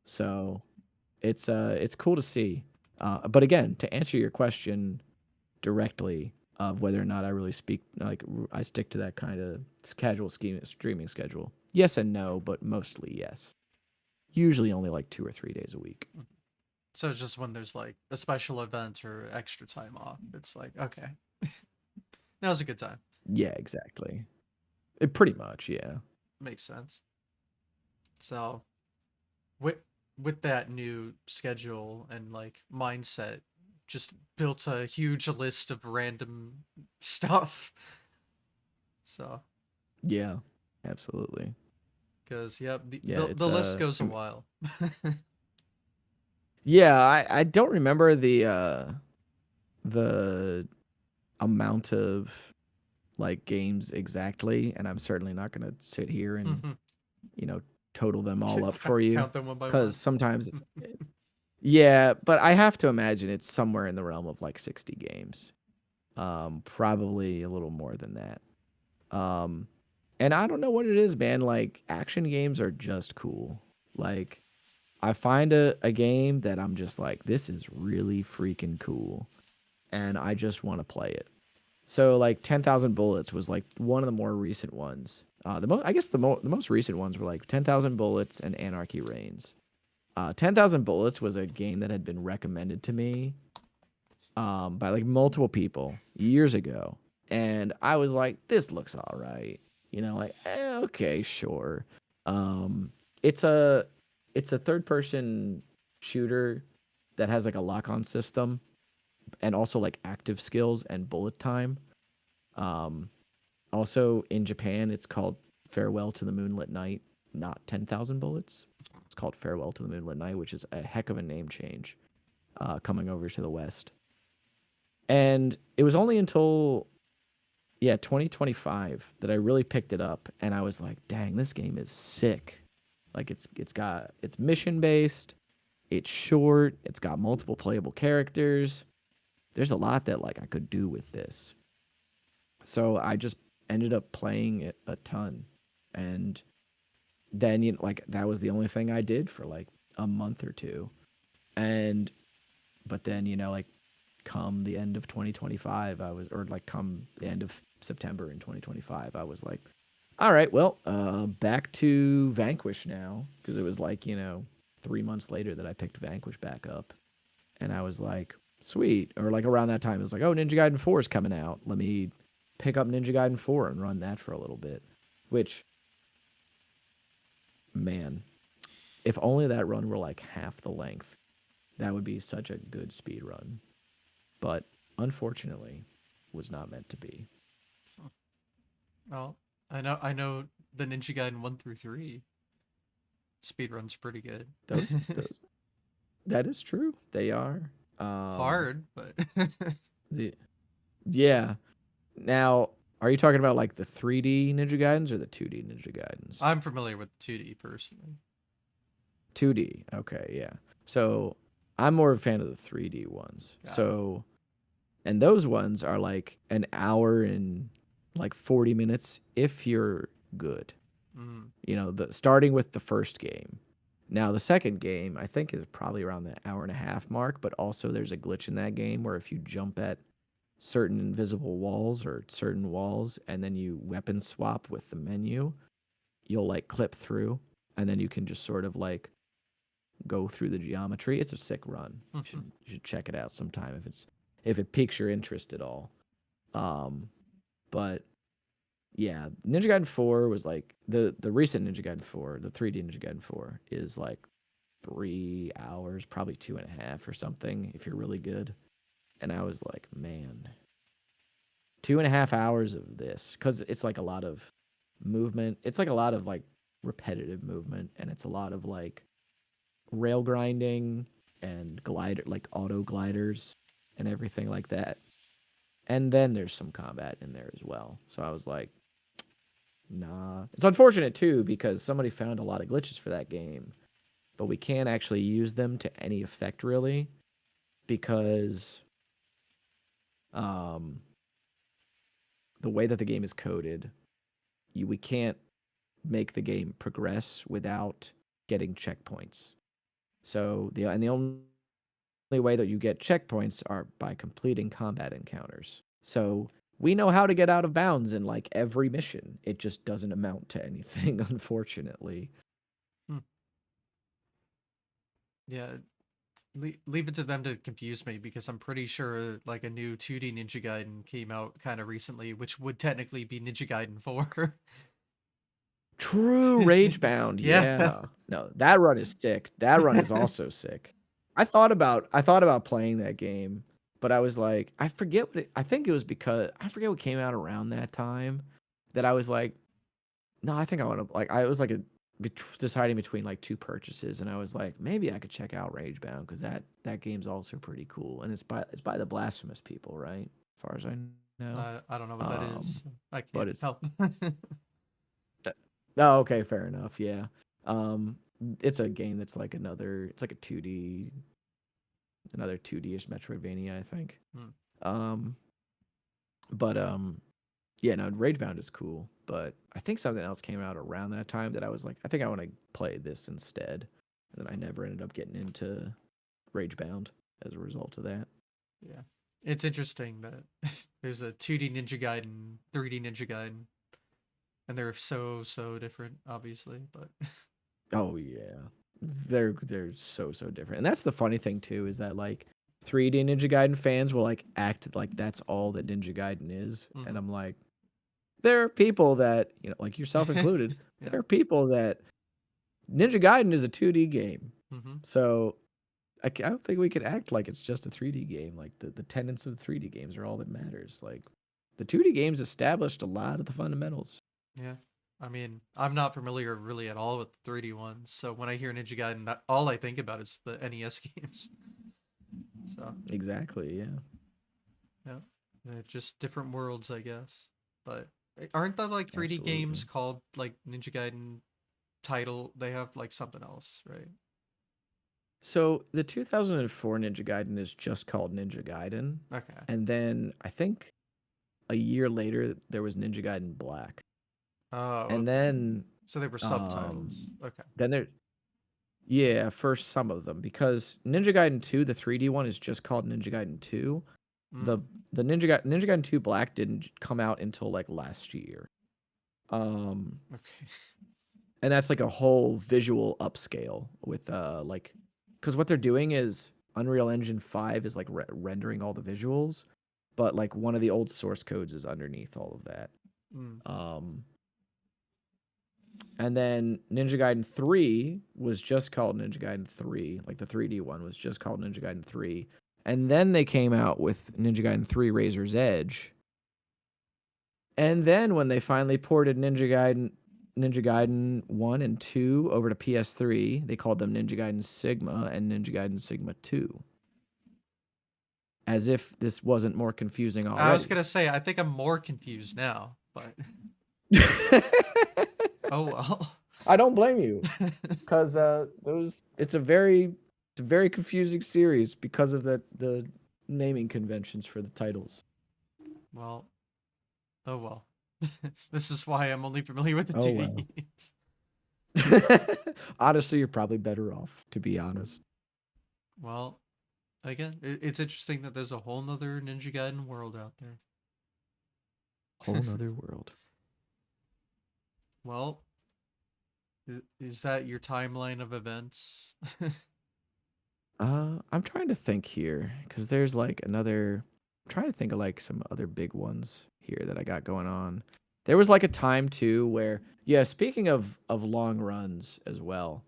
So it's cool to see. But again, to answer your question directly of whether or not I really speak like I stick to that kind of casual streaming schedule. Yes and no, but mostly yes. Usually only like 2 or 3 days a week. So it's just when there's like a special event or extra time off, it's like, okay, now's a good time. Yeah, exactly. It pretty much, yeah. Makes sense. So with with that new schedule and like mindset, just built a huge list of random stuff. So, Yeah. Absolutely. because yep, Yeah, the list goes a while. yeah, I don't remember the amount of like games exactly, and I'm certainly not gonna sit here and you know total them all up for you Count them one by because one. sometimes yeah, but I have to imagine it's somewhere in the realm of like 60 games, probably a little more than that. Um, and I don't know what it is, man. Like action games are just cool. Like I find a game that I'm just like, this is really freaking cool, and I just want to play it. So like 10,000 Bullets was like one of the more recent ones. I guess the most recent ones were like 10,000 Bullets and Anarchy Reigns. 10,000 Bullets was a game that had been recommended to me by like multiple people years ago, and I was like, this looks all right. You know, like okay, sure. Um, it's a third person shooter that has like a lock on system and also like active skills and bullet time. Um, Also in Japan, it's called Farewell to the Moonlit Night, not 10,000 Bullets. It's called Farewell to the Moonlit Night, which is a heck of a name change coming over to the West. And it was only until, yeah, 2025 that I really picked it up. And I was like, dang, this game is sick. Like it's mission based, it's short, it's got multiple playable characters. there's a lot that like I could do with this. So I just ended up playing it a ton. And then like that was the only thing I did for like a month or two. And but then, like come the end of 2025, or like come the end of September in 2025, I was like, all right, well, back to Vanquish now, because it was like, 3 months later that I picked Vanquish back up. And I was like, sweet. Or like around that time, it was like, oh, Ninja Gaiden 4 is coming out. Let me pick up Ninja Gaiden 4 and run that for a little bit. Which, man, if only that run were like half the length, that would be such a good speed run. But unfortunately, was not meant to be. Well, I know the Ninja Gaiden 1 through 3 speedrun's pretty good. Those that is true. They are. Um, Hard, but the yeah. Now, are you talking about like the 3D Ninja Gaidens or the 2D Ninja Gaidens? I'm familiar with 2D personally. 2D. Okay, yeah. So I'm more of a fan of the 3D ones. Got it. So, and those ones are like an hour and like 40 minutes if you're good. Mm, The starting with the first game. Now the second game I think is probably around the hour and a half mark, but also there's a glitch in that game where if you jump at certain invisible walls or certain walls and then you weapon swap with the menu, you'll like clip through and then you can just sort of like go through the geometry. It's a sick run. You should check it out sometime if it piques your interest at all. Um, but yeah, Ninja Gaiden 4 was like the recent Ninja Gaiden 4, the 3D Ninja Gaiden 4 is like 3 hours, probably 2.5 or something if you're really good. And I was like, man, 2.5 hours of this because it's like a lot of movement. It's like a lot of like repetitive movement, and it's a lot of like rail grinding and glider, like auto gliders and everything like that. And then there's some combat in there as well. So I was like, nah. It's unfortunate too because somebody found a lot of glitches for that game, but we can't actually use them to any effect really because um the way that the game is coded, we can't make the game progress without getting checkpoints. So the only way that you get checkpoints are by completing combat encounters. So we know how to get out of bounds in like every mission. It just doesn't amount to anything, unfortunately. hmm. Yeah, leave it to them to confuse me because I'm pretty sure like a new 2D Ninja Gaiden came out kind of recently, which would technically be Ninja Gaiden 4. True Rage Bound, Yeah. yeah. No, that run is sick. That run is also sick. I thought about playing that game, but I was like, I forget I think it was because I forget what came out around that time that I was like, no, I think I want to like I was like deciding between like two purchases, and I was like, maybe I could check out Rage Bound because that game's also pretty cool, and it's by the Blasphemous people, right? As far as I know. I don't know what that Um, is. I but can't it's help. oh, okay, fair enough. Yeah. Um, it's a game that's like it's like a 2D, another 2D-ish Metroidvania, I think. Hmm. Um, but yeah, no, Ragebound is cool, but I think something else came out around that time that I was like, I think I want to play this instead, and then I never ended up getting into Ragebound as a result of that. Yeah. It's interesting that there's a 2D Ninja Gaiden, 3D Ninja Gaiden, and they're so different, obviously, but Oh yeah, they're so different, and that's the funny thing too is that like 3D Ninja Gaiden fans will like act like that's all that Ninja Gaiden is, and Mhm. I'm like, there are people that like yourself included, Yeah. there are people that Ninja Gaiden is a 2D game, Hmm. so I don't think we could act like it's just a 3D game. Like the tenets of the 3D games are all that matters. Like the 2D games established a lot of the fundamentals. Yeah. I mean, I'm not familiar really at all with the 3D ones, so when I hear Ninja Gaiden, all I think about is the NES games. So, Exactly. Yeah. yeah. Just different worlds, I guess. But aren't that like 3D games Absolutely. called like Ninja Gaiden title? They have like something else, right? So the 2004 Ninja Gaiden is just called Ninja Gaiden, Okay. and then I think a year later there was Ninja Gaiden Black, Oh, and okay. then So they were um subtitles. Okay. then there yeah, for some of them, because Ninja Gaiden 2, the 3D one, is just called Ninja Gaiden 2. The Mm. Ninja Gaiden 2 Black didn't come out until like last year. Um Okay. and that's like a whole visual upscale with like, cuz what they're doing is Unreal Engine 5 is like rendering all the visuals, but like one of the old source codes is underneath all of that. Mm. Um And then Ninja Gaiden 3 was just called Ninja Gaiden 3. Like the 3D one was just called Ninja Gaiden 3. And then they came out with Ninja Gaiden 3 Razor's Edge. And then when they finally ported Ninja Gaiden 1 and 2 over to PS3, they called them Ninja Gaiden Sigma and Ninja Gaiden Sigma 2. As if this wasn't more confusing I was already. gonna say, I think I'm more confused now, but oh well. I don't blame you. Because those it's a very confusing series because of the naming conventions for the titles. Well, oh well. This is why I'm only familiar with the Oh 2D well. games. Honestly, you're probably better off, to be honest. Well, again, it's interesting that there's a whole nother Ninja Gaiden world out there. Whole nother world. Well, is that your timeline of events? I'm trying to think here because there's like another. I'm trying to think of like some other big ones here that I got going on. There was like a time too where, yeah. Speaking of long runs as well,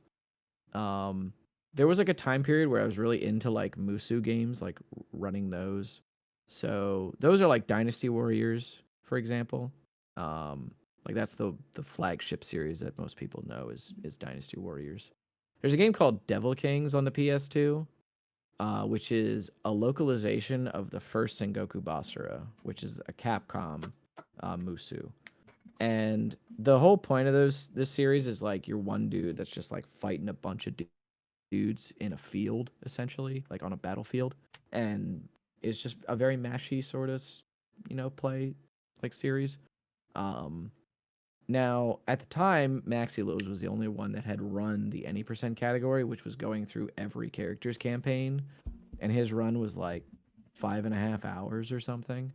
Um, there was like a time period where I was really into like Musu games, like running those. So those are like Dynasty Warriors, for example. Um, like that's the flagship series that most people know is Dynasty Warriors. There's a game called Devil Kings on the PS2, which is a localization of the first Sengoku Basara, which is a Capcom Musu. And the whole point of this series is like you're one dude that's just like fighting a bunch of dudes in a field, essentially, like on a battlefield, and it's just a very mashy sort of, play like series. Um, Now at the time, Maxi was the only one that had run the any percent category, which was going through every character's campaign, and his run was like 5.5 hours or something.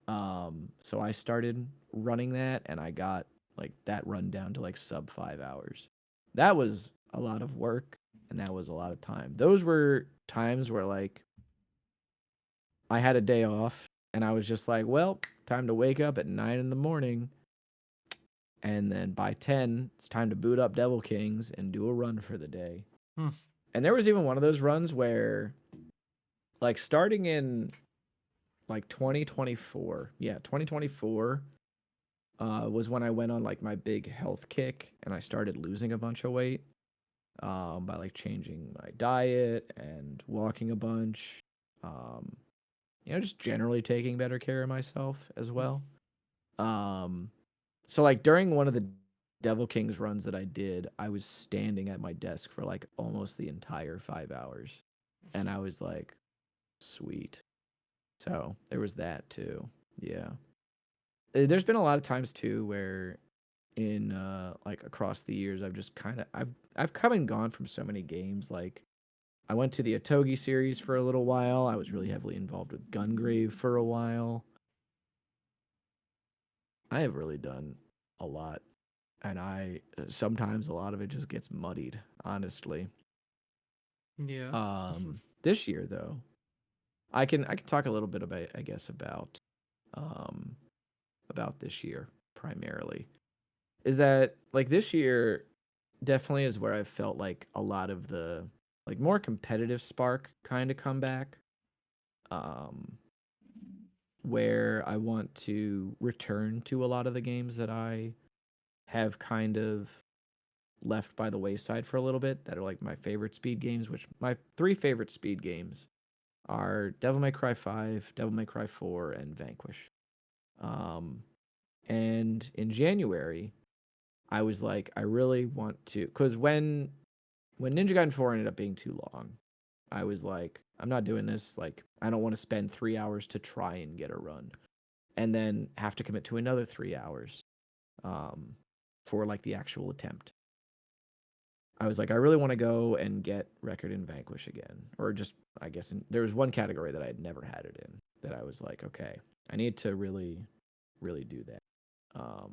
So I started running that, and I got like that run down to like sub 5 hours. That was a lot of work, and that was a lot of time. Those were times where like I had a day off, and I was just like, well, time to wake up at 9 in the morning, and then by 10, it's time to boot up Devil Kings and do a run for the day. Hmm. And there was even one of those runs where, like, starting in like 2024, yeah, 2024 was when I went on like my big health kick and I started losing a bunch of weight by like changing my diet and walking a bunch. Um, just generally taking better care of myself as well. Um, so like during one of the Devil Kings runs that I did, I was standing at my desk for like almost the entire 5 hours, and I was like, sweet. So there was that too. Yeah. There's been a lot of times too where in like across the years I've just kind of I've come and gone from so many games. Like I went to the Otogi series for a little while. I was really heavily involved with Gungrave for a while. I have really done a lot, and I sometimes a lot of it just gets muddied, honestly. Yeah. This year though, I can talk a little bit about, I guess, um about this year primarily. Is that like this year definitely is where I felt like a lot of the like more competitive spark kind of come back. Um, where I want to return to a lot of the games that I have kind of left by the wayside for a little bit that are like my favorite speed games, which my three favorite speed games are Devil May Cry 5, Devil May Cry 4, and Vanquish. Um, and in January, I was like, I really want to, because when when Ninja Gaiden 4 ended up being too long, I was like, I'm not doing this. Like, I don't want to spend 3 hours to try and get a run and then have to commit to another 3 hours um, for like the actual attempt. I was like, I really want to go and get record in Vanquish again, or just I guess there was one category that I had never had it in that I was like, okay, I need to really, really do that. Um,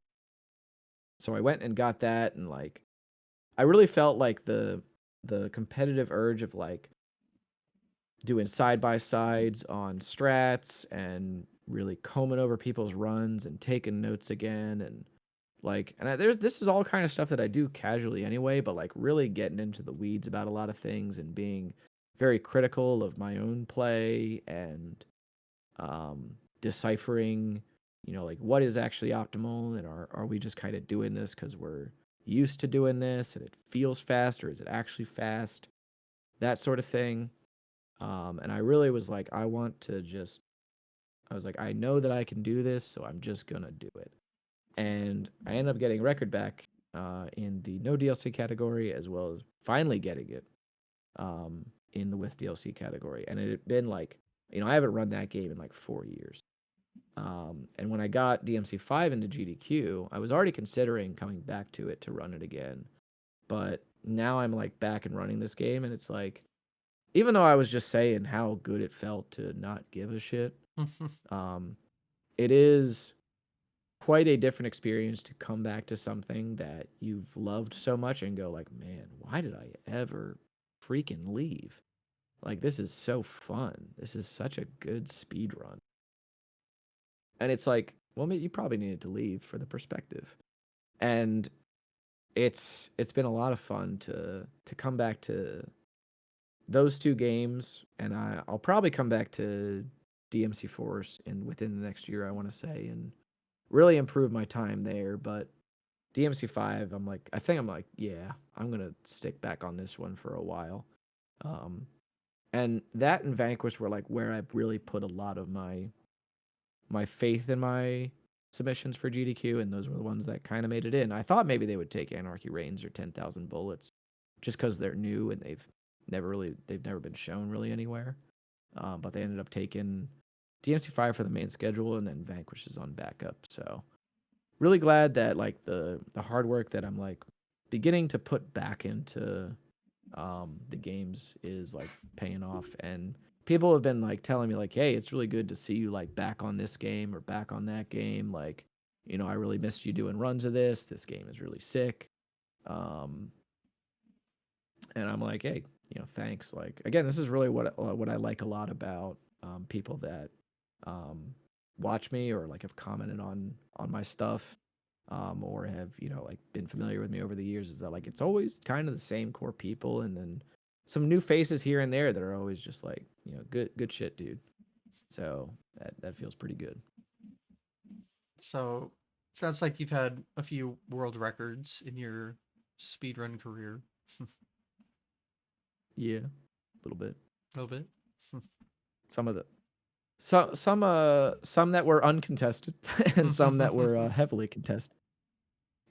so I went and got that, and like, I really felt like the competitive urge of like doing side by sides on strats and really combing over people's runs and taking notes again and like there's this is all kind of stuff that I do casually anyway, but like really getting into the weeds about a lot of things and being very critical of my own play and deciphering, like what is actually optimal and are we just kind of doing this because we're used to doing this and it feels fast or is it actually fast? That sort of thing. And I really was like, I was like, I know that I can do this, so I'm just gonna do it. And I ended up getting record back in the no DLC category, as well as finally getting it in the with DLC category. And it had been like, I haven't run that game in like 4 years. And when I got DMC5 into GDQ, I was already considering coming back to it to run it again. But now I'm like back and running this game, and it's like, even though I was just saying how good it felt to not give a shit, um, it is quite a different experience to come back to something that you've loved so much and go like, man, why did I ever freaking leave? Like this is so fun. This is such a good speed run. And it's like, well, you probably needed to leave for the perspective. And it's been a lot of fun to come back to those two games, and I'll probably come back to DMC Force within the next year, I want to say, and really improve my time there. But DMC 5, I think I'm like, yeah, I'm gonna stick back on this one for a while. And that and Vanquish were like where I really put a lot of my faith in my submissions for GDQ, and those were the ones that kind of made it in. I thought maybe they would take Anarchy Reigns or 10,000 Bullets, just because they're new and they've never been shown really anywhere. But they ended up taking DMC5 for the main schedule, and then Vanquish is on backup. So really glad that like the hard work that I'm like beginning to put back into the games is like paying off, and people have been like telling me like, hey, it's really good to see you like back on this game or back on that game. Like, I really missed you doing runs of this. This game is really sick. Um, and I'm like, hey, thanks. Like again, this is really what I like a lot about people that watch me or like have commented on my stuff or have like been familiar with me over the years is that like it's always kind of the same core people and then some new faces here and there that are always just like good shit, dude. So that feels pretty good. So sounds like you've had a few world records in your speedrun career. Yeah, a little bit. A little bit. Some of the some that were uncontested and some that were heavily contested.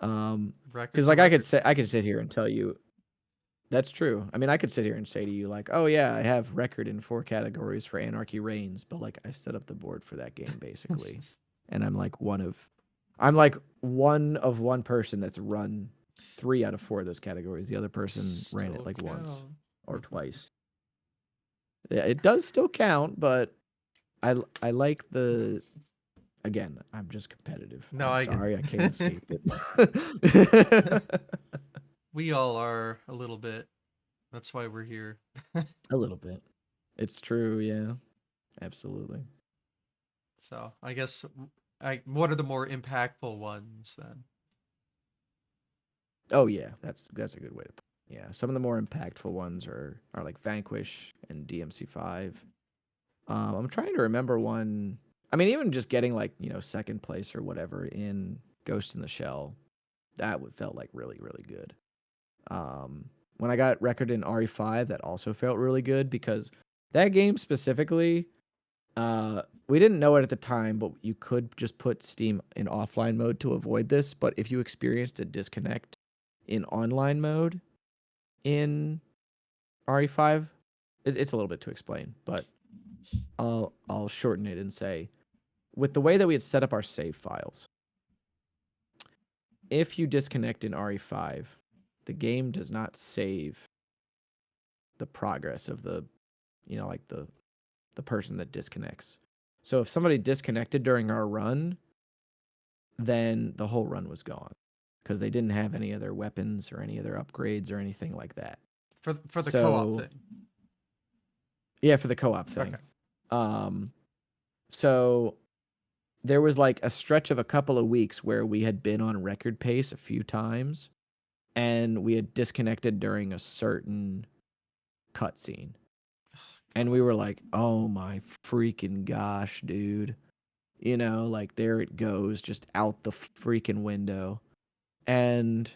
Because Records are like records. I could sit here and tell you that's true. I mean, I could sit here and say to you like, oh yeah, I have record in 4 categories for Anarchy Reigns, but like I set up the board for that game basically, and I'm like one person that's run 3 out of 4 of those categories. The other person ran it Still like once count. or twice. Yeah, it does still count, but I like the again. I'm just competitive. No, I'm I get sorry, I can't escape it. we all are a little bit. That's why we're here. A little bit. It's true. Yeah, absolutely. So I guess what are the more impactful ones then? Oh yeah, that's a good way to put it. Yeah, some of the more impactful ones are like Vanquish and DMC5. I'm trying to remember one. I mean, even just getting like second place or whatever in Ghost in the Shell, that would felt like really really good. When I got record in RE5, that also felt really good because that game specifically, we didn't know it at the time, but you could just put Steam in offline mode to avoid this. But if you experienced a disconnect in online mode, in RE5. It's a little bit to explain, but I'll shorten it and say, with the way that we had set up our save files, if you disconnect in RE5, the game does not save the progress of the, like the person that disconnects. So if somebody disconnected during our run, then the whole run was gone because they didn't have any other weapons or any other upgrades or anything like that. For the co-op thing. Yeah, for the co-op thing. Okay. So there was like a stretch of a couple of weeks where we had been on record pace a few times, and we had disconnected during a certain cutscene. And we were like, oh my freaking gosh, dude. Like there it goes, just out the freaking window. And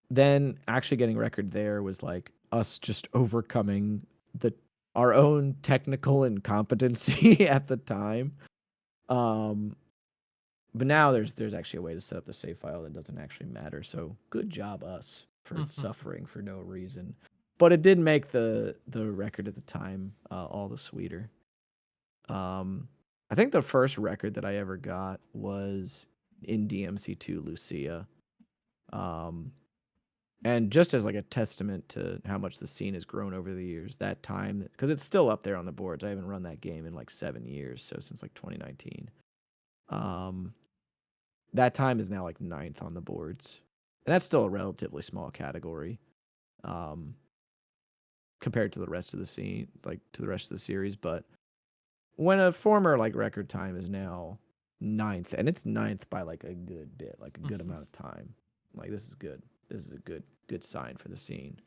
then actually getting record there was like us just overcoming our own technical incompetency at the time. But now there's actually a way to set up the save file that doesn't actually matter. So good job us for suffering for no reason. But it did make the record at the time all the sweeter. I think the first record that I ever got was in DMC2 Lucia. And just as like a testament to how much the scene has grown over the years, that time, because it's still up there on the boards. I haven't run that game in like 7 years, so since like 2019. That time is now like 9th on the boards. And that's still a relatively small category. Compared to the rest of the scene, like to the rest of the series. But when a former like record time is now 9th, and it's 9th by like a good bit, like a good amount of time, like this is good. This is a good sign for the scene.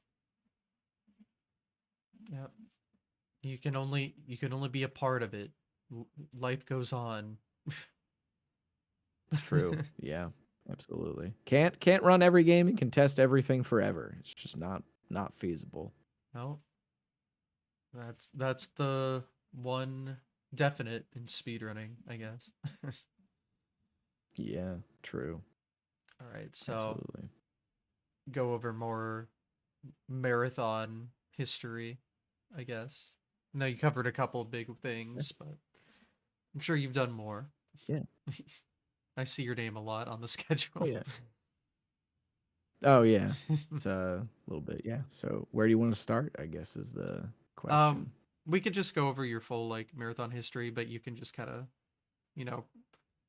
Yep. You can only be a part of it. Life goes on. It's true. Yeah, absolutely. Can't run every game and contest everything forever. It's just not feasible. No. That's the one definite in speedrunning, I guess. Yeah, true. All right, so Absolutely. go over more marathon history, I guess. No, you covered a couple of big things, but I'm sure you've done more. Yeah. I see your name a lot on the schedule. Oh yeah. Oh yeah. It's a little bit, yeah. So where do you want to start, I guess is the question. We could just go over your full like marathon history, but you can just kind of, you know,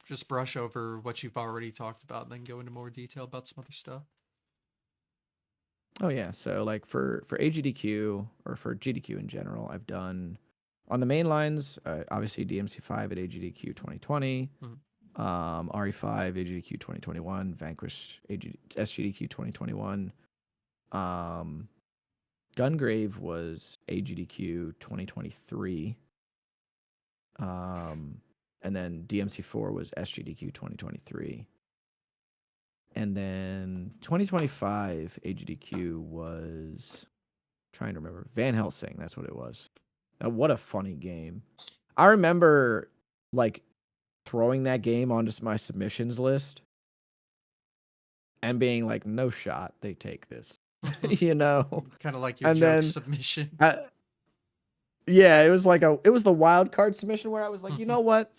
just brush over what you've already talked about and then go into more detail about some other stuff. Oh yeah, so like for AGDQ or for GDQ in general, I've done on the main lines, obviously DMC5 at AGDQ 2020, RE5 AGDQ 2021, Vanquish SGDQ 2021, Gungrave was AGDQ 2023, and then DMC4 was SGDQ 2023. And then 2025 AGDQ was, trying to remember, Van Helsing. That's what it was. What a funny game. I remember like throwing that game onto my submissions list and being like, no shot, they take this. Kind of like your and joke then, submission. Yeah, it was the wild card submission where I was like, you know what?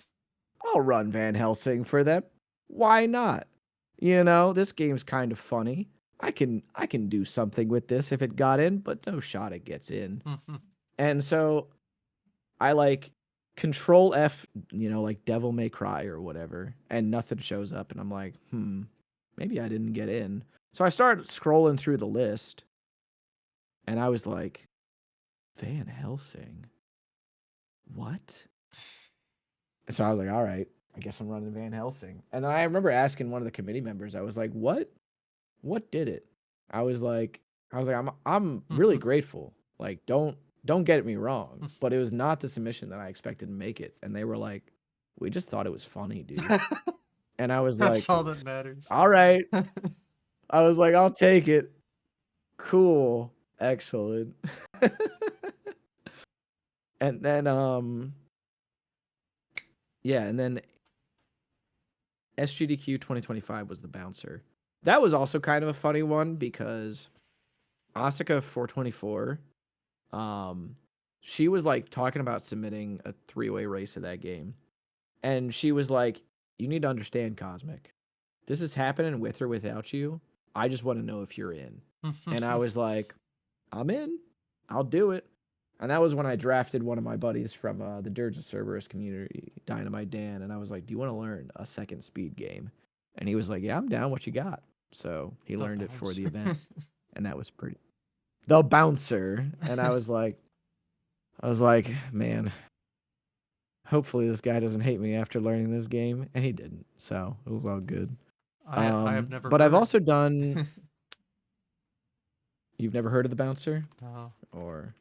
I'll run Van Helsing for them. Why not? This game's kind of funny. I can do something with this if it got in, but no shot it gets in. And so I like control F, like Devil May Cry or whatever, and nothing shows up and I'm like, maybe I didn't get in. So I started scrolling through the list and I was like, Van Helsing? What? So I was like, all right, I guess I'm running Van Helsing. And then I remember asking one of the committee members, I was like, what did it? I was like, I'm really grateful. Like, don't get me wrong, but it was not the submission that I expected to make it. And they were like, we just thought it was funny, dude. And I was That's like, all that matters. all right. I was like, I'll take it. Cool. Excellent. And then yeah, and then SGDQ 2025 was the bouncer. That was also kind of a funny one because Asuka 424, she was like talking about submitting a 3-way race of that game. And she was like, "You need to understand, Cosmic. This is happening with or without you. I just want to know if you're in." And I was like, "I'm in. I'll do it." And that was when I drafted one of my buddies from the Dirge of Cerberus community, Dynamite Dan. And I was like, "Do you want to learn a second speed game?" And he was like, "Yeah, I'm down. What you got?" So he The learned it for the bouncer. event. And that was pretty. The bouncer. And I was like, man, hopefully this guy doesn't hate me after learning this game. And he didn't. So it was all good. I have never But I've heard. also done. You've never heard of the bouncer, No. or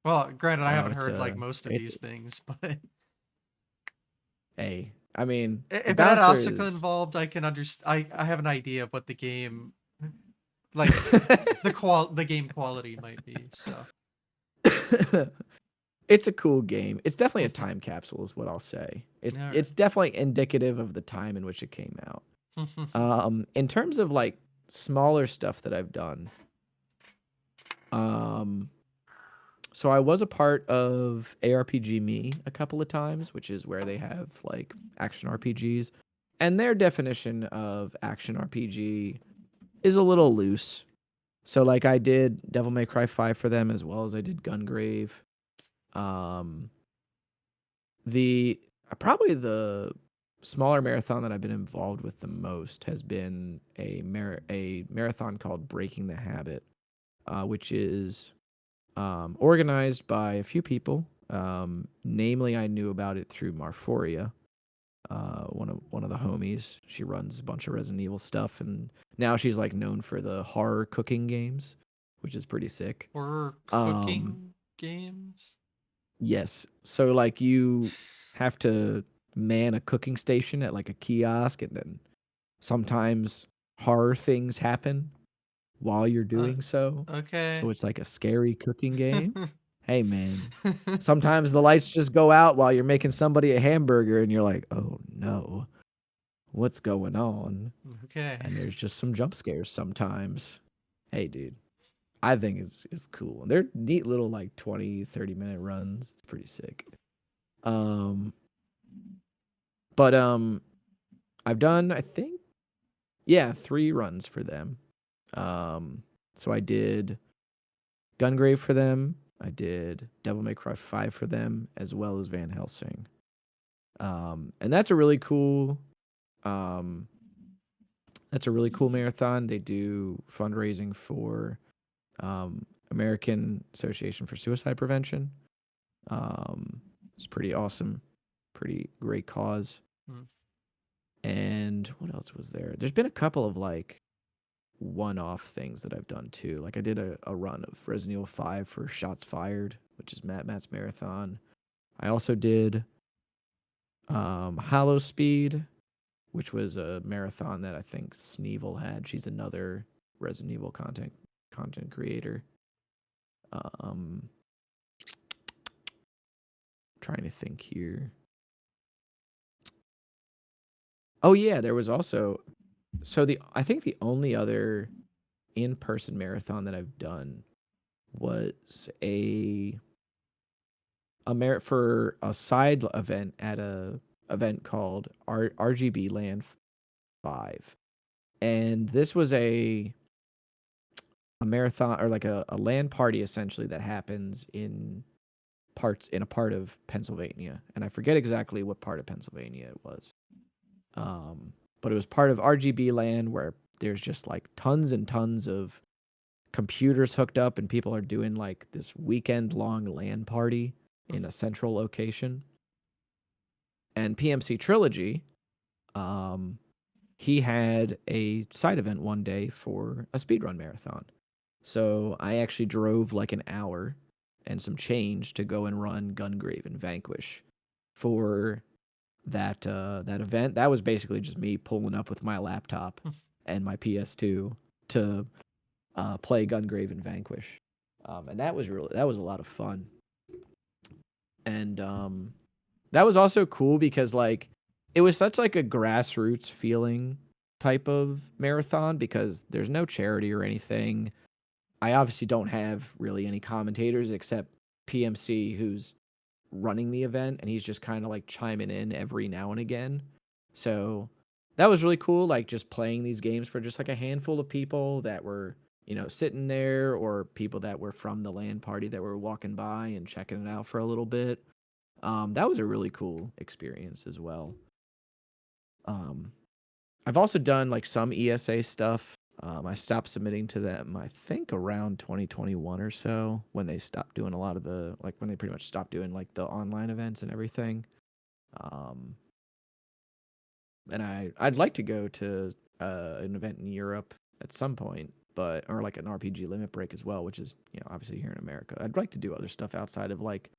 Well, granted, I haven't it's heard like a most of it's these things, but a. I mean, the if it had bouncer Asuka is. involved, I can understand. I have an idea of what the game, like the game quality might be. So It's a cool game. It's definitely a time capsule, is what I'll say. It's All it's definitely indicative of the time in which it came out. In terms of like smaller stuff that I've done, so I was a part of ARPG Me a couple of times, which is where they have like action RPGs, and their definition of action RPG is a little loose. So like I did Devil May Cry 5 for them, as well as I did Gungrave. Um, the probably the smaller marathon that I've been involved with the most has been a marathon called Breaking the Habit, which is organized by a few people. Namely, I knew about it through Marforia, one of the homies. She runs a bunch of Resident Evil stuff, and now she's like known for the horror cooking games, which is pretty sick. horror Um, cooking games. yes, so like you have to man a cooking station at like a kiosk, and then sometimes horror things happen while you're Uh, doing so. okay. So it's like a scary cooking game. Hey man, sometimes the lights just go out while you're making somebody a hamburger and you're like, "Oh no. What's going on?" Okay. And there's just some jump scares sometimes. Hey dude, I think it's cool. They're neat little like 20-30 minute runs. It's pretty sick. Um but I've done, I think, yeah, 3 runs for them. So I did Gungrave for them. I did Devil May Cry 5 for them, as well as Van Helsing. And that's a really cool um marathon. They do fundraising for American Association for Suicide Prevention. It's pretty awesome, pretty great cause. Hmm. And what else was there? There's been a couple of like one-off things that I've done too. Like I did a run of Resident Evil 5 for Shots Fired, which is Matt's marathon. I also did Hollow Speed, which was a marathon that I think Sneevil had. She's another Resident Evil content creator. Trying to think here. Oh yeah, there was also I think the only other in-person marathon that I've done was for a side event at a event called RGB Land 5. And this was a marathon, or like a land party essentially, that happens in a part of Pennsylvania. And I forget exactly what part of Pennsylvania it was. But it was part of RGB Land, where there's just like tons and tons of computers hooked up, and people are doing like this weekend long LAN party in a central location. And PMC Trilogy, he had a side event one day for a speedrun marathon. So I actually drove like an hour and some change to go and run Gungrave and Vanquish for that event. That was basically just me pulling up with my laptop and my PS2 to play Gungrave and Vanquish. And that was a lot of fun. And that was also cool because like it was such like a grassroots feeling type of marathon, because there's no charity or anything. I obviously don't have really any commentators except PMC, who's running the event, and he's just kind of like chiming in every now and again. So that was really cool, like just playing these games for just like a handful of people that were, sitting there, or people that were from the LAN party that were walking by and checking it out for a little bit. That was a really cool experience as well. Um, I've also done like some ESA stuff. I stopped submitting to them, I think around 2021 or so, when they stopped doing a lot of when they pretty much stopped doing like the online events and everything. Um, and I'd like to go to an event in Europe at some point, or like an RPG limit break as well, which is, obviously here in America. I'd like to do other stuff outside of like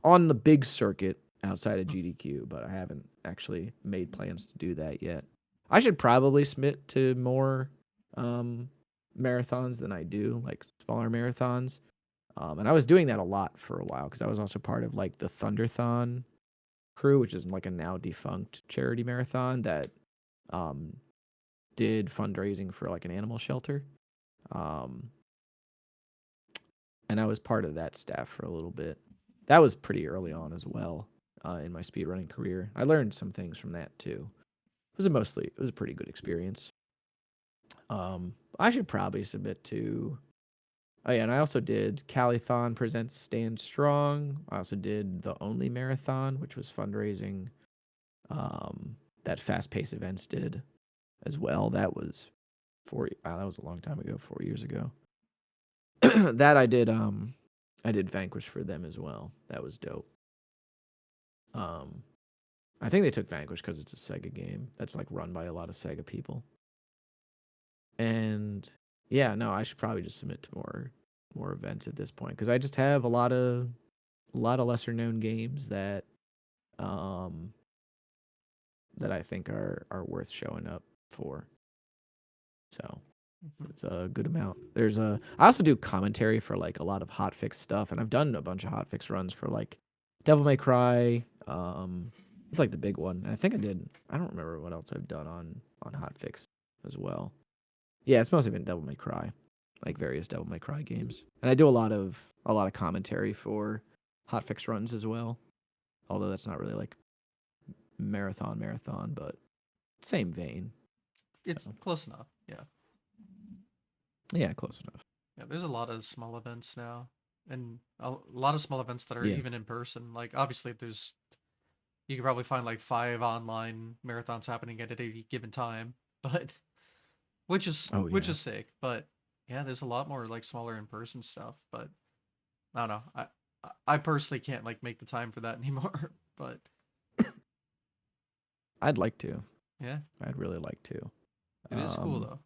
on the big circuit outside of GDQ, but I haven't actually made plans to do that yet. I should probably submit to more marathons than I do, like smaller marathons. And I was doing that a lot for a while because I was also part of like the Thunderthon crew, which is like a now defunct charity marathon that um, did fundraising for like an animal shelter. Um, and I was part of that staff for a little bit. That was pretty early on as well in my speedrunning career. I learned some things from that too. It was a pretty good experience. I should probably submit to. Oh yeah, and I also did Calithon presents Stand Strong. I also did the Only Marathon, which was fundraising that Fast Pace Events did as well. That was that was a long time ago, 4 years ago. That I did Vanquish for them as well. That was dope. I think they took Vanquish because it's a Sega game that's like run by a lot of Sega people. And yeah, no, I should probably just submit to more events at this point because I just have a lot of lesser known games that that I think are worth showing up for. So it's a good amount. I also do commentary for like a lot of hotfix stuff, and I've done a bunch of hotfix runs for like Devil May Cry. It's like the big one. And I don't remember what else I've done on hotfix as well. Yeah, it's mostly been Devil May Cry, like various Devil May Cry games, and I do a lot of commentary for hotfix runs as well. Although that's not really like marathon, but same vein. It's So close enough. Yeah. yeah, close enough. Yeah, there's a lot of small events now, and a lot of small events that are Yeah. even in person. Like obviously, you could probably find like 5 online marathons happening at any given time, but Oh which yeah. is sick. But yeah, there's a lot more like smaller in person stuff. But I don't know. I personally can't like make the time for that anymore. But I'd like to. yeah, I'd really like to. it is cool though.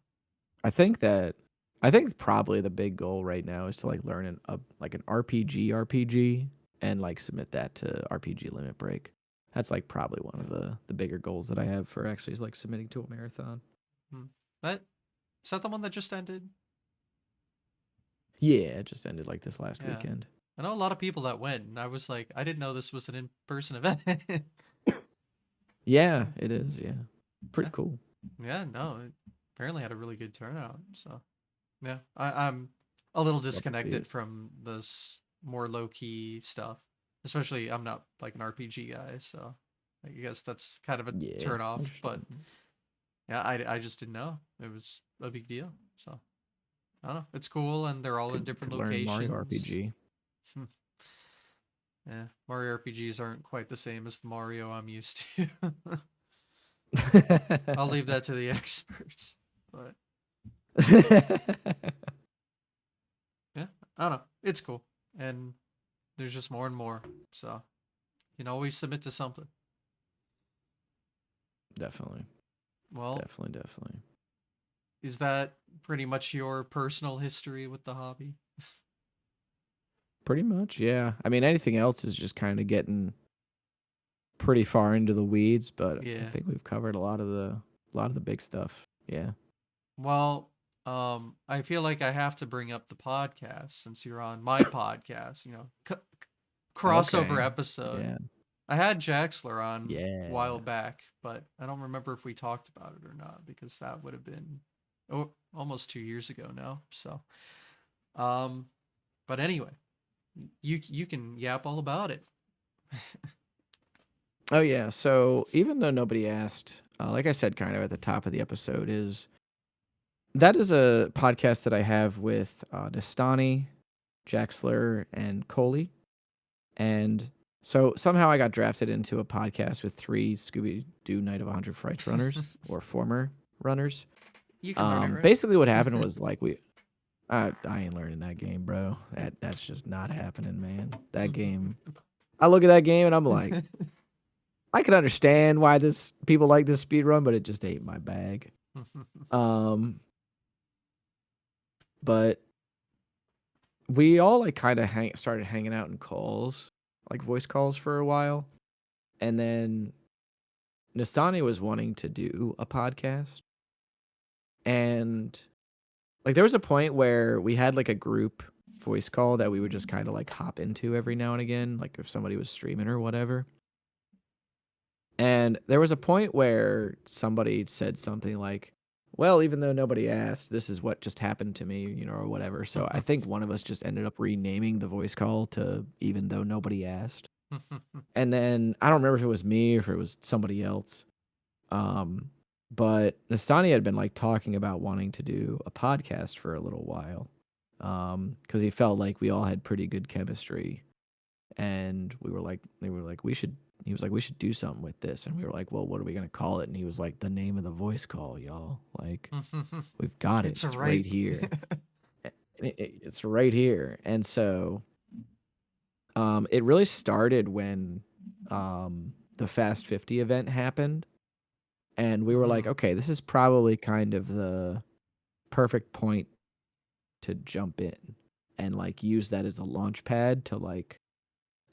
I think that I think probably the big goal right now is to like learn like an RPG and like submit that to RPG Limit Break. That's like probably one of the bigger goals that I have for actually like submitting to a marathon. Hmm. That is that the one that just ended? Yeah, it just ended like this last Yeah. weekend. I know a lot of people that went, and I was like, I didn't know this was an in-person event. Yeah, it is. Yeah, Yeah, pretty cool. yeah, no, it apparently had a really good turnout. So yeah, I'm a little Love to see disconnected it. from this more low-key stuff. Especially, I'm not like an RPG guy, so I guess that's kind of a Yeah, turn off. But understandable. yeah, I just didn't know it was a big deal. So I don't know. It's cool, and they're all in different Could learn Mario locations. RPG. Yeah, Mario RPGs aren't quite the same as the Mario I'm used to. I'll leave that to the experts. But yeah, I don't know. It's cool. And there's just more and more. So you can always submit to something. Definitely, Well, definitely. is that pretty much your personal history with the hobby? Pretty much, yeah. I mean, anything else is just kind of getting pretty far into the weeds, but I Yeah. think we've covered a lot of the big stuff. Yeah. Well, I feel like I have to bring up the podcast since you're on my podcast, crossover Okay. episode. Yeah. I had Jaxler on a while Yeah. back, but I don't remember if we talked about it or not because that would have been almost 2 years ago now. So, Um, but anyway, you can yap all about it. Oh yeah. So even though nobody asked, like I said, kind of at the top of the episode, is that is a podcast that I have with Nastani, Jaxler, and Coley. And so somehow I got drafted into a podcast with three Scooby Doo Night of 100 Frights runners or former runners. You can learn it, Basically, what happened right? was like I ain't learning that game, bro. That's just not happening, man. That game. I look at that game and I'm like, I can understand why this people like this speed run, but it just ain't my bag. Um, but we all like kind of started hanging out in calls, like voice calls for a while, and then Nastani was wanting to do a podcast, and like there was a point where we had like a group voice call that we would just kind of like hop into every now and again, like if somebody was streaming or whatever. And there was a point where somebody said something like, well, even though nobody asked, this is what just happened to me, or whatever. So I think one of us just ended up renaming the voice call to even though nobody asked. And then I don't remember if it was me or if it was somebody else. But Nastani had been like talking about wanting to do a podcast for a little while. Because he felt like we all had pretty good chemistry. And they were like, he was like, we should do something with this. And we were like, well, what are we going to call it? And he was like, the name of the voice call, y'all. Like, we've got it. It's It's right. right here. It's right here. And so it really started when the Fast 50 event happened. And we were like, okay, this is probably kind of the perfect point to jump in and like use that as a launch pad to like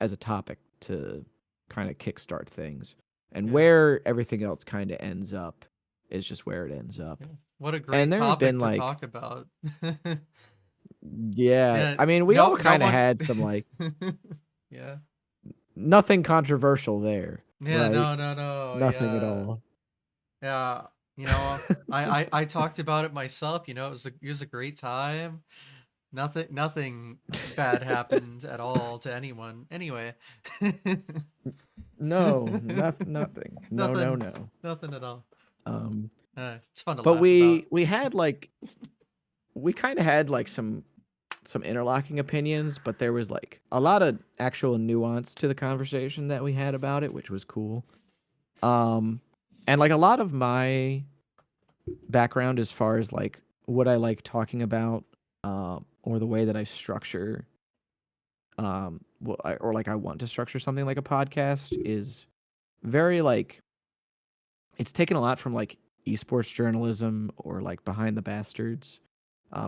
as a topic to kind of kickstart things. And Yeah. where everything else kind of ends up is just where it ends up. Yeah. What a great And there have topic been to like, talk about. yeah, Yeah, I mean, we no all no kind of one. had some like Yeah. nothing controversial there, Yeah, right? no. Nothing at Yeah. all. Yeah, I talked about it myself, it was a great time. Nothing bad happened at all to anyone. Anyway. No, nothing. No, no, Nothing no. nothing at all. Um, It's fun to but laugh about. we had like we kind of had like some interlocking opinions, but there was like a lot of actual nuance to the conversation that we had about it, which was cool. Um, and like a lot of my background as far as like what I like talking about, or the way that I structure, or like I want to structure something like a podcast is very like it's taken a lot from like esports journalism or like Behind the Bastards,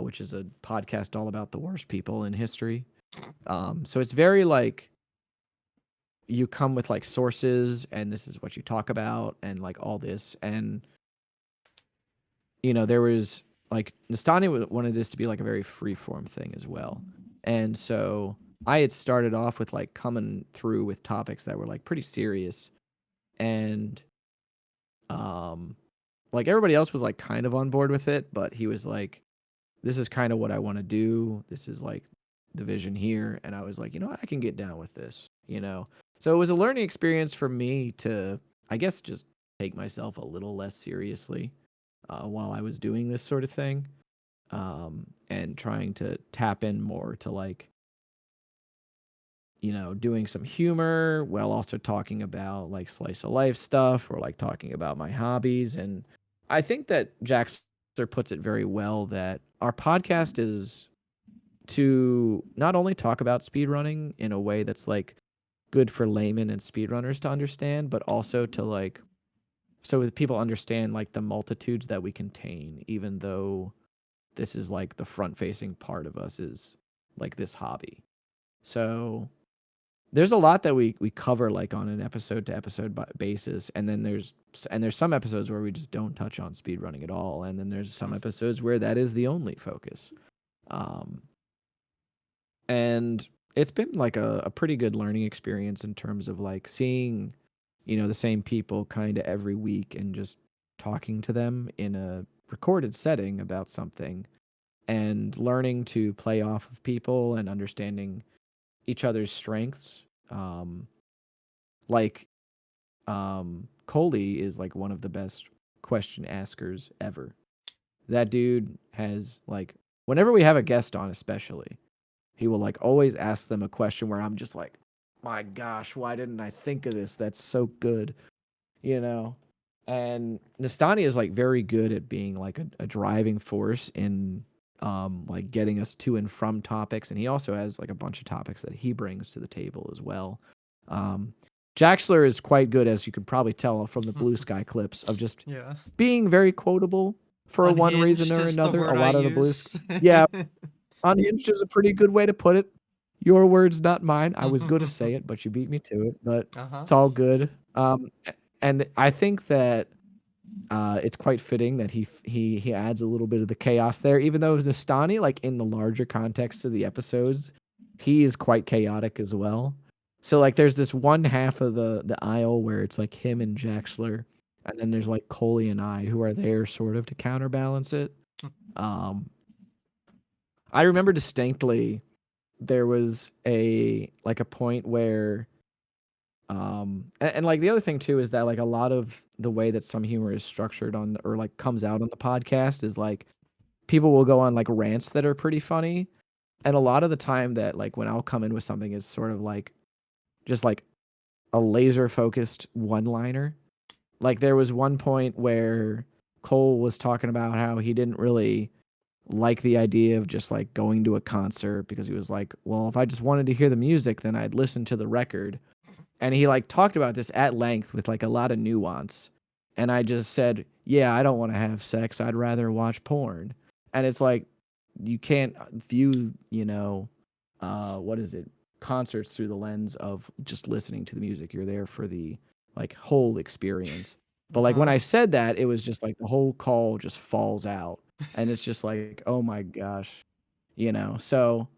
which is a podcast all about the worst people in history. So it's very like you come with like sources and this is what you talk about and like all this. And there was like Nastani wanted this to be like a very free form thing as well. And so I had started off with like coming through with topics that were like pretty serious. And um like everybody else was like kind of on board with it, but he was like, this is kind of what I want to do. This is like the vision here. And I was like, what? I can get down with this. So it was a learning experience for me to, I guess, just take myself a little less seriously while I was doing this sort of thing, and trying to tap in more to like, doing some humor while also talking about like slice of life stuff or like talking about my hobbies. And I think that Jaxter puts it very well that our podcast is to not only talk about speedrunning in a way that's like good for laymen and speedrunners to understand, but also to like so that people understand like the multitudes that we contain, even though this is like the front facing part of us is like this hobby. So there's a lot that we cover like on an episode to episode basis, and then there's some episodes where we just don't touch on speedrunning at all, and then there's some episodes where that is the only focus. Um, and it's been like a pretty good learning experience in terms of like seeing, the same people kind of every week and just talking to them in a recorded setting about something. and learning to play off of people and understanding each other's strengths. Like Coley is like one of the best question askers ever. That dude has like whenever we have a guest on, especially, he will like always ask them a question where I'm just like, my gosh, why didn't I think of this? That's so good, you know? And Nastani is like very good at being like a driving force in like getting us to and from topics. And he also has like a bunch of topics that he brings to the table as well. Um, Jaxler is quite good, as you can probably tell from the Blue Sky clips, of just Yeah. being very quotable for one reason Unhinged or is the another. A word I lot of the use. yeah, unhinged is a pretty good way to put it. Your words, not mine. I was going to say it, but you beat me to it. But Uh-huh. it's all good. And I think that it's quite fitting that he adds a little bit of the chaos there, even though Zastani, like in the larger context of the episodes, he is quite chaotic as well. So like there's this one half of the aisle where it's like him and Jaxler, and then there's like Coley and I who are there sort of to counterbalance it. Um, I remember distinctly there was a point where and like the other thing too is that like a lot of the way that some humor is structured on or like comes out on the podcast is like people will go on like rants that are pretty funny, and a lot of the time that like when I'll come in with something is sort of like just like a laser focused one liner. Like there was one point where Cole was talking about how he didn't really like the idea of just like going to a concert because he was like, well, if I just wanted to hear the music, then I'd listen to the record. And he like talked about this at length with like a lot of nuance. And I just said, yeah, I don't want to have sex. I'd rather watch porn. And it's like you can't view, what is it? Concerts through the lens of just listening to the music. You're there for the like whole experience. But like when Uh-huh. I said that, it was just like the whole call just falls out. And it's just like, oh my gosh, So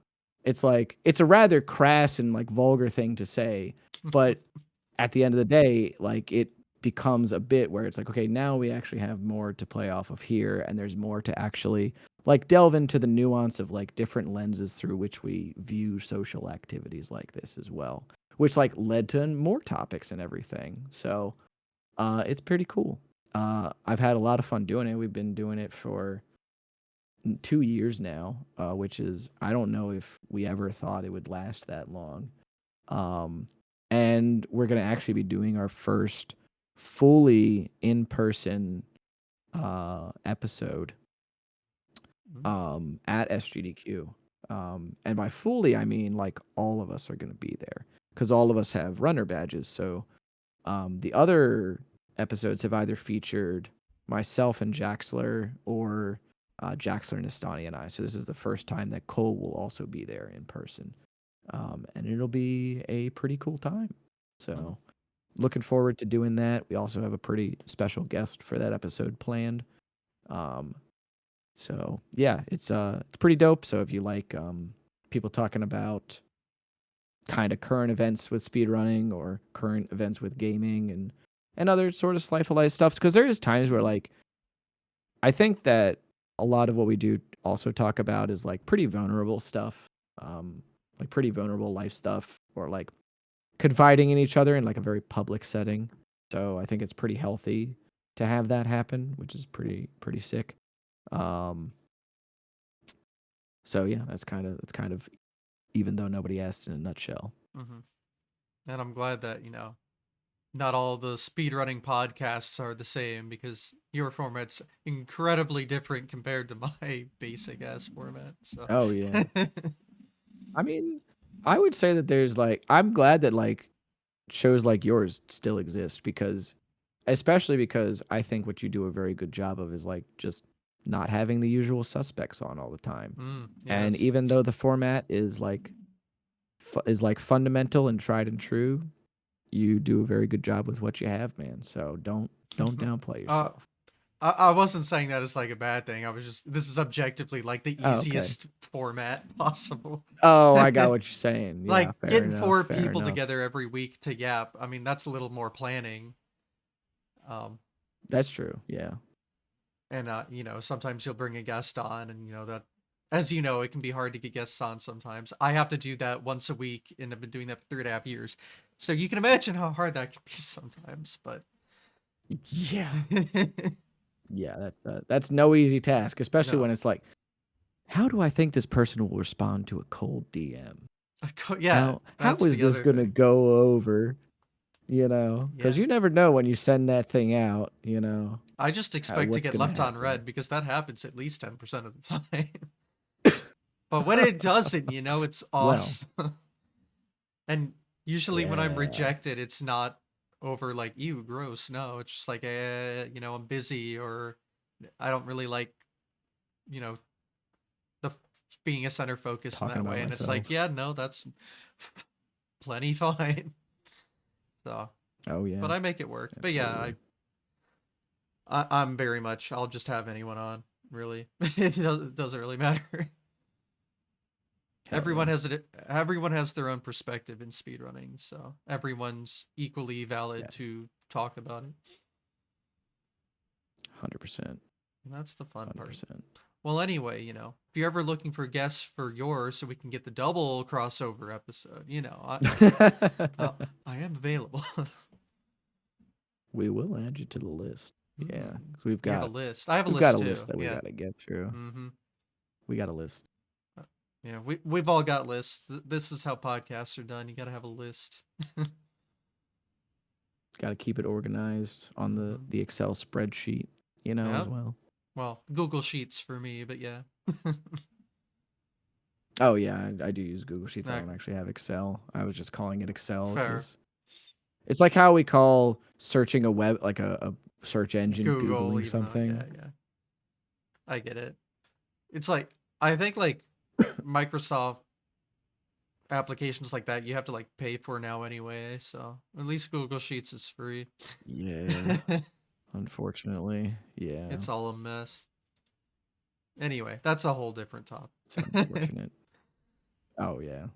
it's like it's a rather crass and like vulgar thing to say, but at the end of the day, like it becomes a bit where it's like, okay, now we actually have more to play off of here, and there's more to actually like delve into the nuance of like different lenses through which we view social activities like this as well, which like led to more topics and everything. So it's pretty cool. I've had a lot of fun doing it. We've been doing it for 2 years now, which is I don't know if we ever thought it would last that long. Um, and we're gonna actually be doing our first fully in person episode at SGDQ. And by fully I mean like all of us are gonna be there because all of us have runner badges. So the other episodes have either featured myself and Jaxler or Jaxler, Nastani, and I. So this is the first time that Cole will also be there in person. And it'll be a pretty cool time. So looking forward to doing that. We also have a pretty special guest for that episode planned. Um, so yeah, it's pretty dope. So if you like people talking about kind of current events with speedrunning or current events with gaming and other sort of slice of life stuff, because there is times where like I think that a lot of what we do also talk about is like pretty vulnerable stuff, like pretty vulnerable life stuff, or like confiding in each other in like a very public setting. So I think it's pretty healthy to have that happen, which is pretty sick. Um, so yeah, that's kind of even though nobody asked in a nutshell. Mm-hmm. And I'm glad that, not all the speedrunning podcasts are the same because your format's incredibly different compared to my basic ass format. So Oh yeah. I mean, I would say that there's like I'm glad that like shows like yours still exist because especially because I think what you do a very good job of is like just not having the usual suspects on all the time. And yes. even though the format is like is like fundamental and tried and true, you do a very good job with what you have, man. So don't downplay uh, yourself. I wasn't saying that as like a bad thing. I was just this is objectively like the Oh, okay. easiest format possible. Oh, I got what you're saying. Yeah, Like fair getting enough. four Fair people enough. together every week to yap. I mean, that's a little more planning. Um, That's true. Yeah. and sometimes you'll bring a guest on, and that. as you know, it can be hard to get guests on sometimes. I have to do that once a week, and I've been doing that for 3.5 years. So you can imagine how hard that can be sometimes. But Yeah. Yeah, that's no easy task, especially when no, it's like, how do I think this person will respond to a cold DM? yeah, How that's is the this other gonna thing. go over? You know, because Yeah, you never know when you send that thing out. You know, I just expect to what's get gonna left on happen. red because that happens at least 10% of the time. But when it doesn't, it's Well, awesome. And usually when I'm yeah, rejected, it's not over like, you gross. No, it's just like, I'm busy, or I don't really like, you know, the being a center focus in talking that about way. And it's like, myself. yeah, no, that's plenty fine. So, Oh but yeah, I make it work. But yeah, absolutely. I'm very much, I'll just have anyone on, really. It doesn't really matter. Hell yeah, Everyone has their own perspective in speedrunning, so everyone's equally yeah, valid to talk about it. 100%, And that's the fun hundred part. percent. Well, anyway, if you're ever looking for guests for yours so we can get the double crossover episode, I, I am available. We will add you to the list. Yeah, Hmm. 'cause You have a list. I have a we've got list a too. list that we Yeah. gotta get through. Hmm. We got a list. Yeah, we've all got lists. This is how podcasts are done. You got to have a list. Got to keep it organized on the Hmm. the Excel spreadsheet. You know, as Yep. well. Well, Google Sheets for me, but yeah. Oh yeah, I do use Google Sheets. I Okay, don't actually have Excel. I was just calling it Excel fair. because it's like how we call searching a web like a search engine Google, Googling even though, yeah, something. yeah, I get it. It's like, I think like Microsoft applications like that, you have to like pay for now anyway. So at least Google Sheets is free. Yeah, unfortunately. Yeah, It's all a mess. Anyway, that's a whole different it's topic. unfortunate. Oh yeah,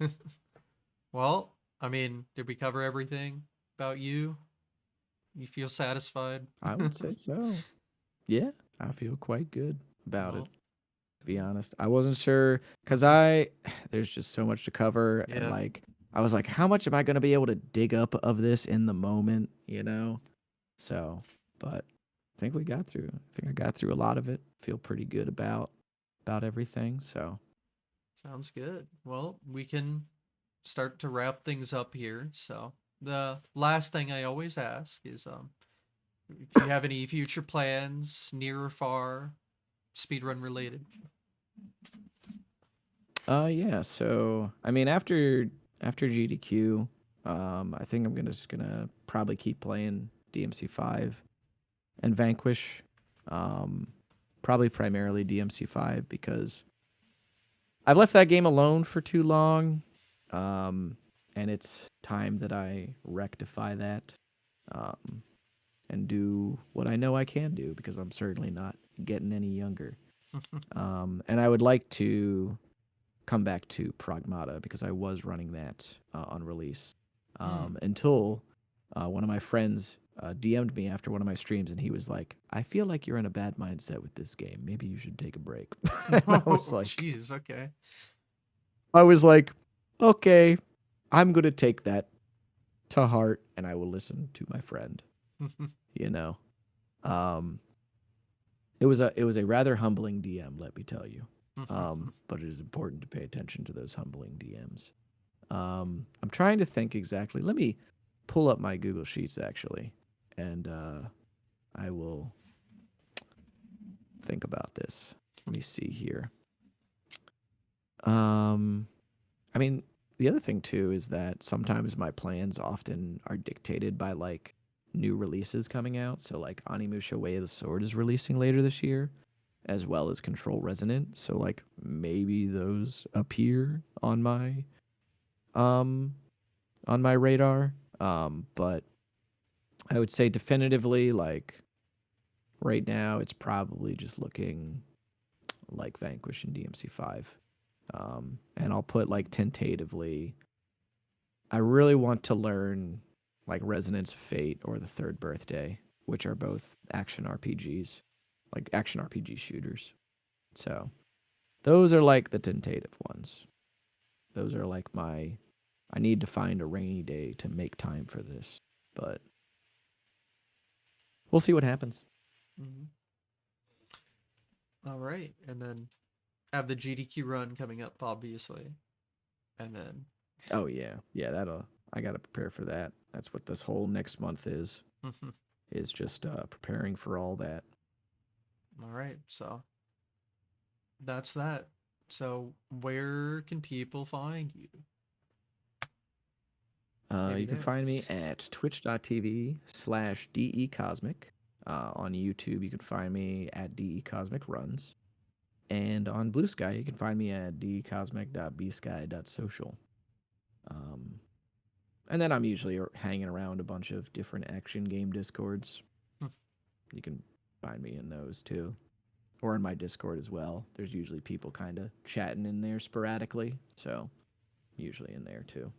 Well, I mean, did we cover everything about you? You feel satisfied? I would say so. Yeah, I feel quite good about it. Well, To be honest, I wasn't sure because I there's just so much to cover and yeah. like I was like, how much am I gonna be able to dig up of this in the moment? You know. So, but I think we got through. I think I got through a lot of it. Feel pretty good about everything. So, Sounds good. Well, we can start to wrap things up here. So, the last thing I always ask is if you have any future plans, near or far, speedrun related. yeah. So, I mean, after GDQ, I think I'm gonna just gonna probably keep playing DMC5 and Vanquish. Um, probably primarily DMC5 because I've left that game alone for too long. Um, and it's time that I rectify that. Um, and do what I know I can do because I'm certainly not getting any younger. And I would like to come back to Pragmata because I was running that on release Hmm. until one of my friends DM'd me after one of my streams and he was like, I feel like you're in a bad mindset with this game. Maybe you should take a break. And Oh, jeez. Okay. I was like, okay, I'm going to take that to heart and I will listen to my friend, you know. Um, it was a rather humbling DM, let me tell you. But it is important to pay attention to those humbling DMs. I'm trying to think exactly. Let me pull up my Google Sheets actually, and I will think about this. Let me see here. Um, I mean, the other thing too is that sometimes my plans often are dictated by like new releases coming out. So like Animusha Way of the Sword is releasing later this year, as well as Control Resonant. So like maybe those appear um on my radar. But I would say definitively like right now it's probably just looking like Vanquish and DMC5. And I'll put like tentatively I really want to learn like Resonance of Fate or the Third Birthday, which are both action RPGs, like action RPG shooters. So Those are like the tentative ones. Those are like my. I need to find a rainy day to make time for this, but we'll see what happens. Hmm. All right, and then have the GDQ run coming up, obviously, and then. Oh yeah, yeah. That'll. I gotta prepare for that. That's what this whole next month is. Mhm. Is just preparing for all that. All right, so that's that. So where can people find you? Maybe You can there. find me at twitch.tv/DECosmic. On YouTube, you can find me at DECosmic Runs. And on Blue Sky, you can find me at decosmic.bsky.social. Um, and then I'm usually hanging around a bunch of different action game discords. You can find me in those too, or in my Discord as well. There's usually people kind of chatting in there sporadically, so usually in there too.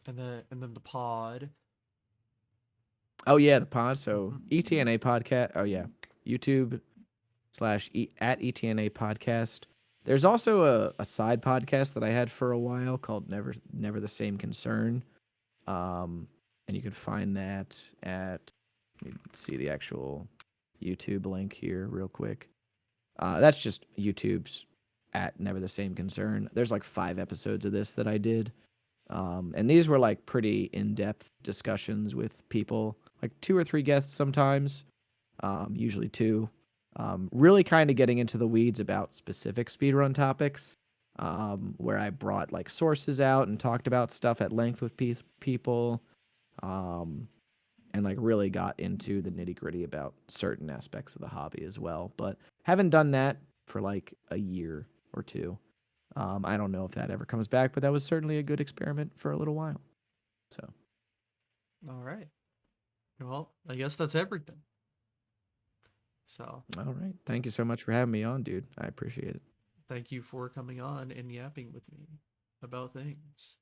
And then the pod. Oh yeah, the pod. So Mhm. ETNA podcast. Oh yeah, YouTube at ETNA podcast. There's also a side podcast that I had for a while called Never the Same Concern. And you can find that at, let me see the actual YouTube link here real quick. That's just YouTube's at Never the Same Concern. There's like 5 episodes of this that I did. And these were like pretty in-depth discussions with people, like 2 or 3 guests sometimes, usually 2. Really kind of getting into the weeds about specific speedrun topics, where I brought like sources out and talked about stuff at length with people, um, and like really got into the nitty gritty about certain aspects of the hobby as well. But haven't done that for like a year or 2. I don't know if that ever comes back, but that was certainly a good experiment for a little while. So, All right. Well, I guess that's everything. So all right. Thank you so much for having me on, dude. I appreciate it. thank you for coming on and yapping with me about things.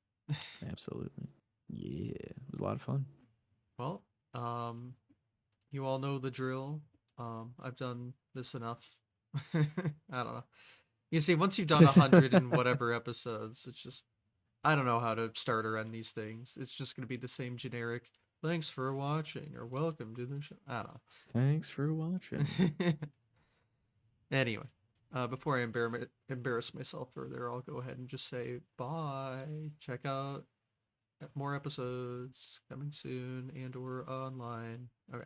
Absolutely. Yeah, it was a lot of fun. Well, um, you all know the drill. I've done this enough. I don't know. You see, once you've done 100 and whatever episodes, it's just I don't know how to start or end these things. It's just gonna be the same generic. Thanks for watching or welcome to the show. I Thanks for watching. don't know. Anyway, before I embarrass myself further, I'll go ahead and just say bye. Check out more episodes coming soon and or online. Okay.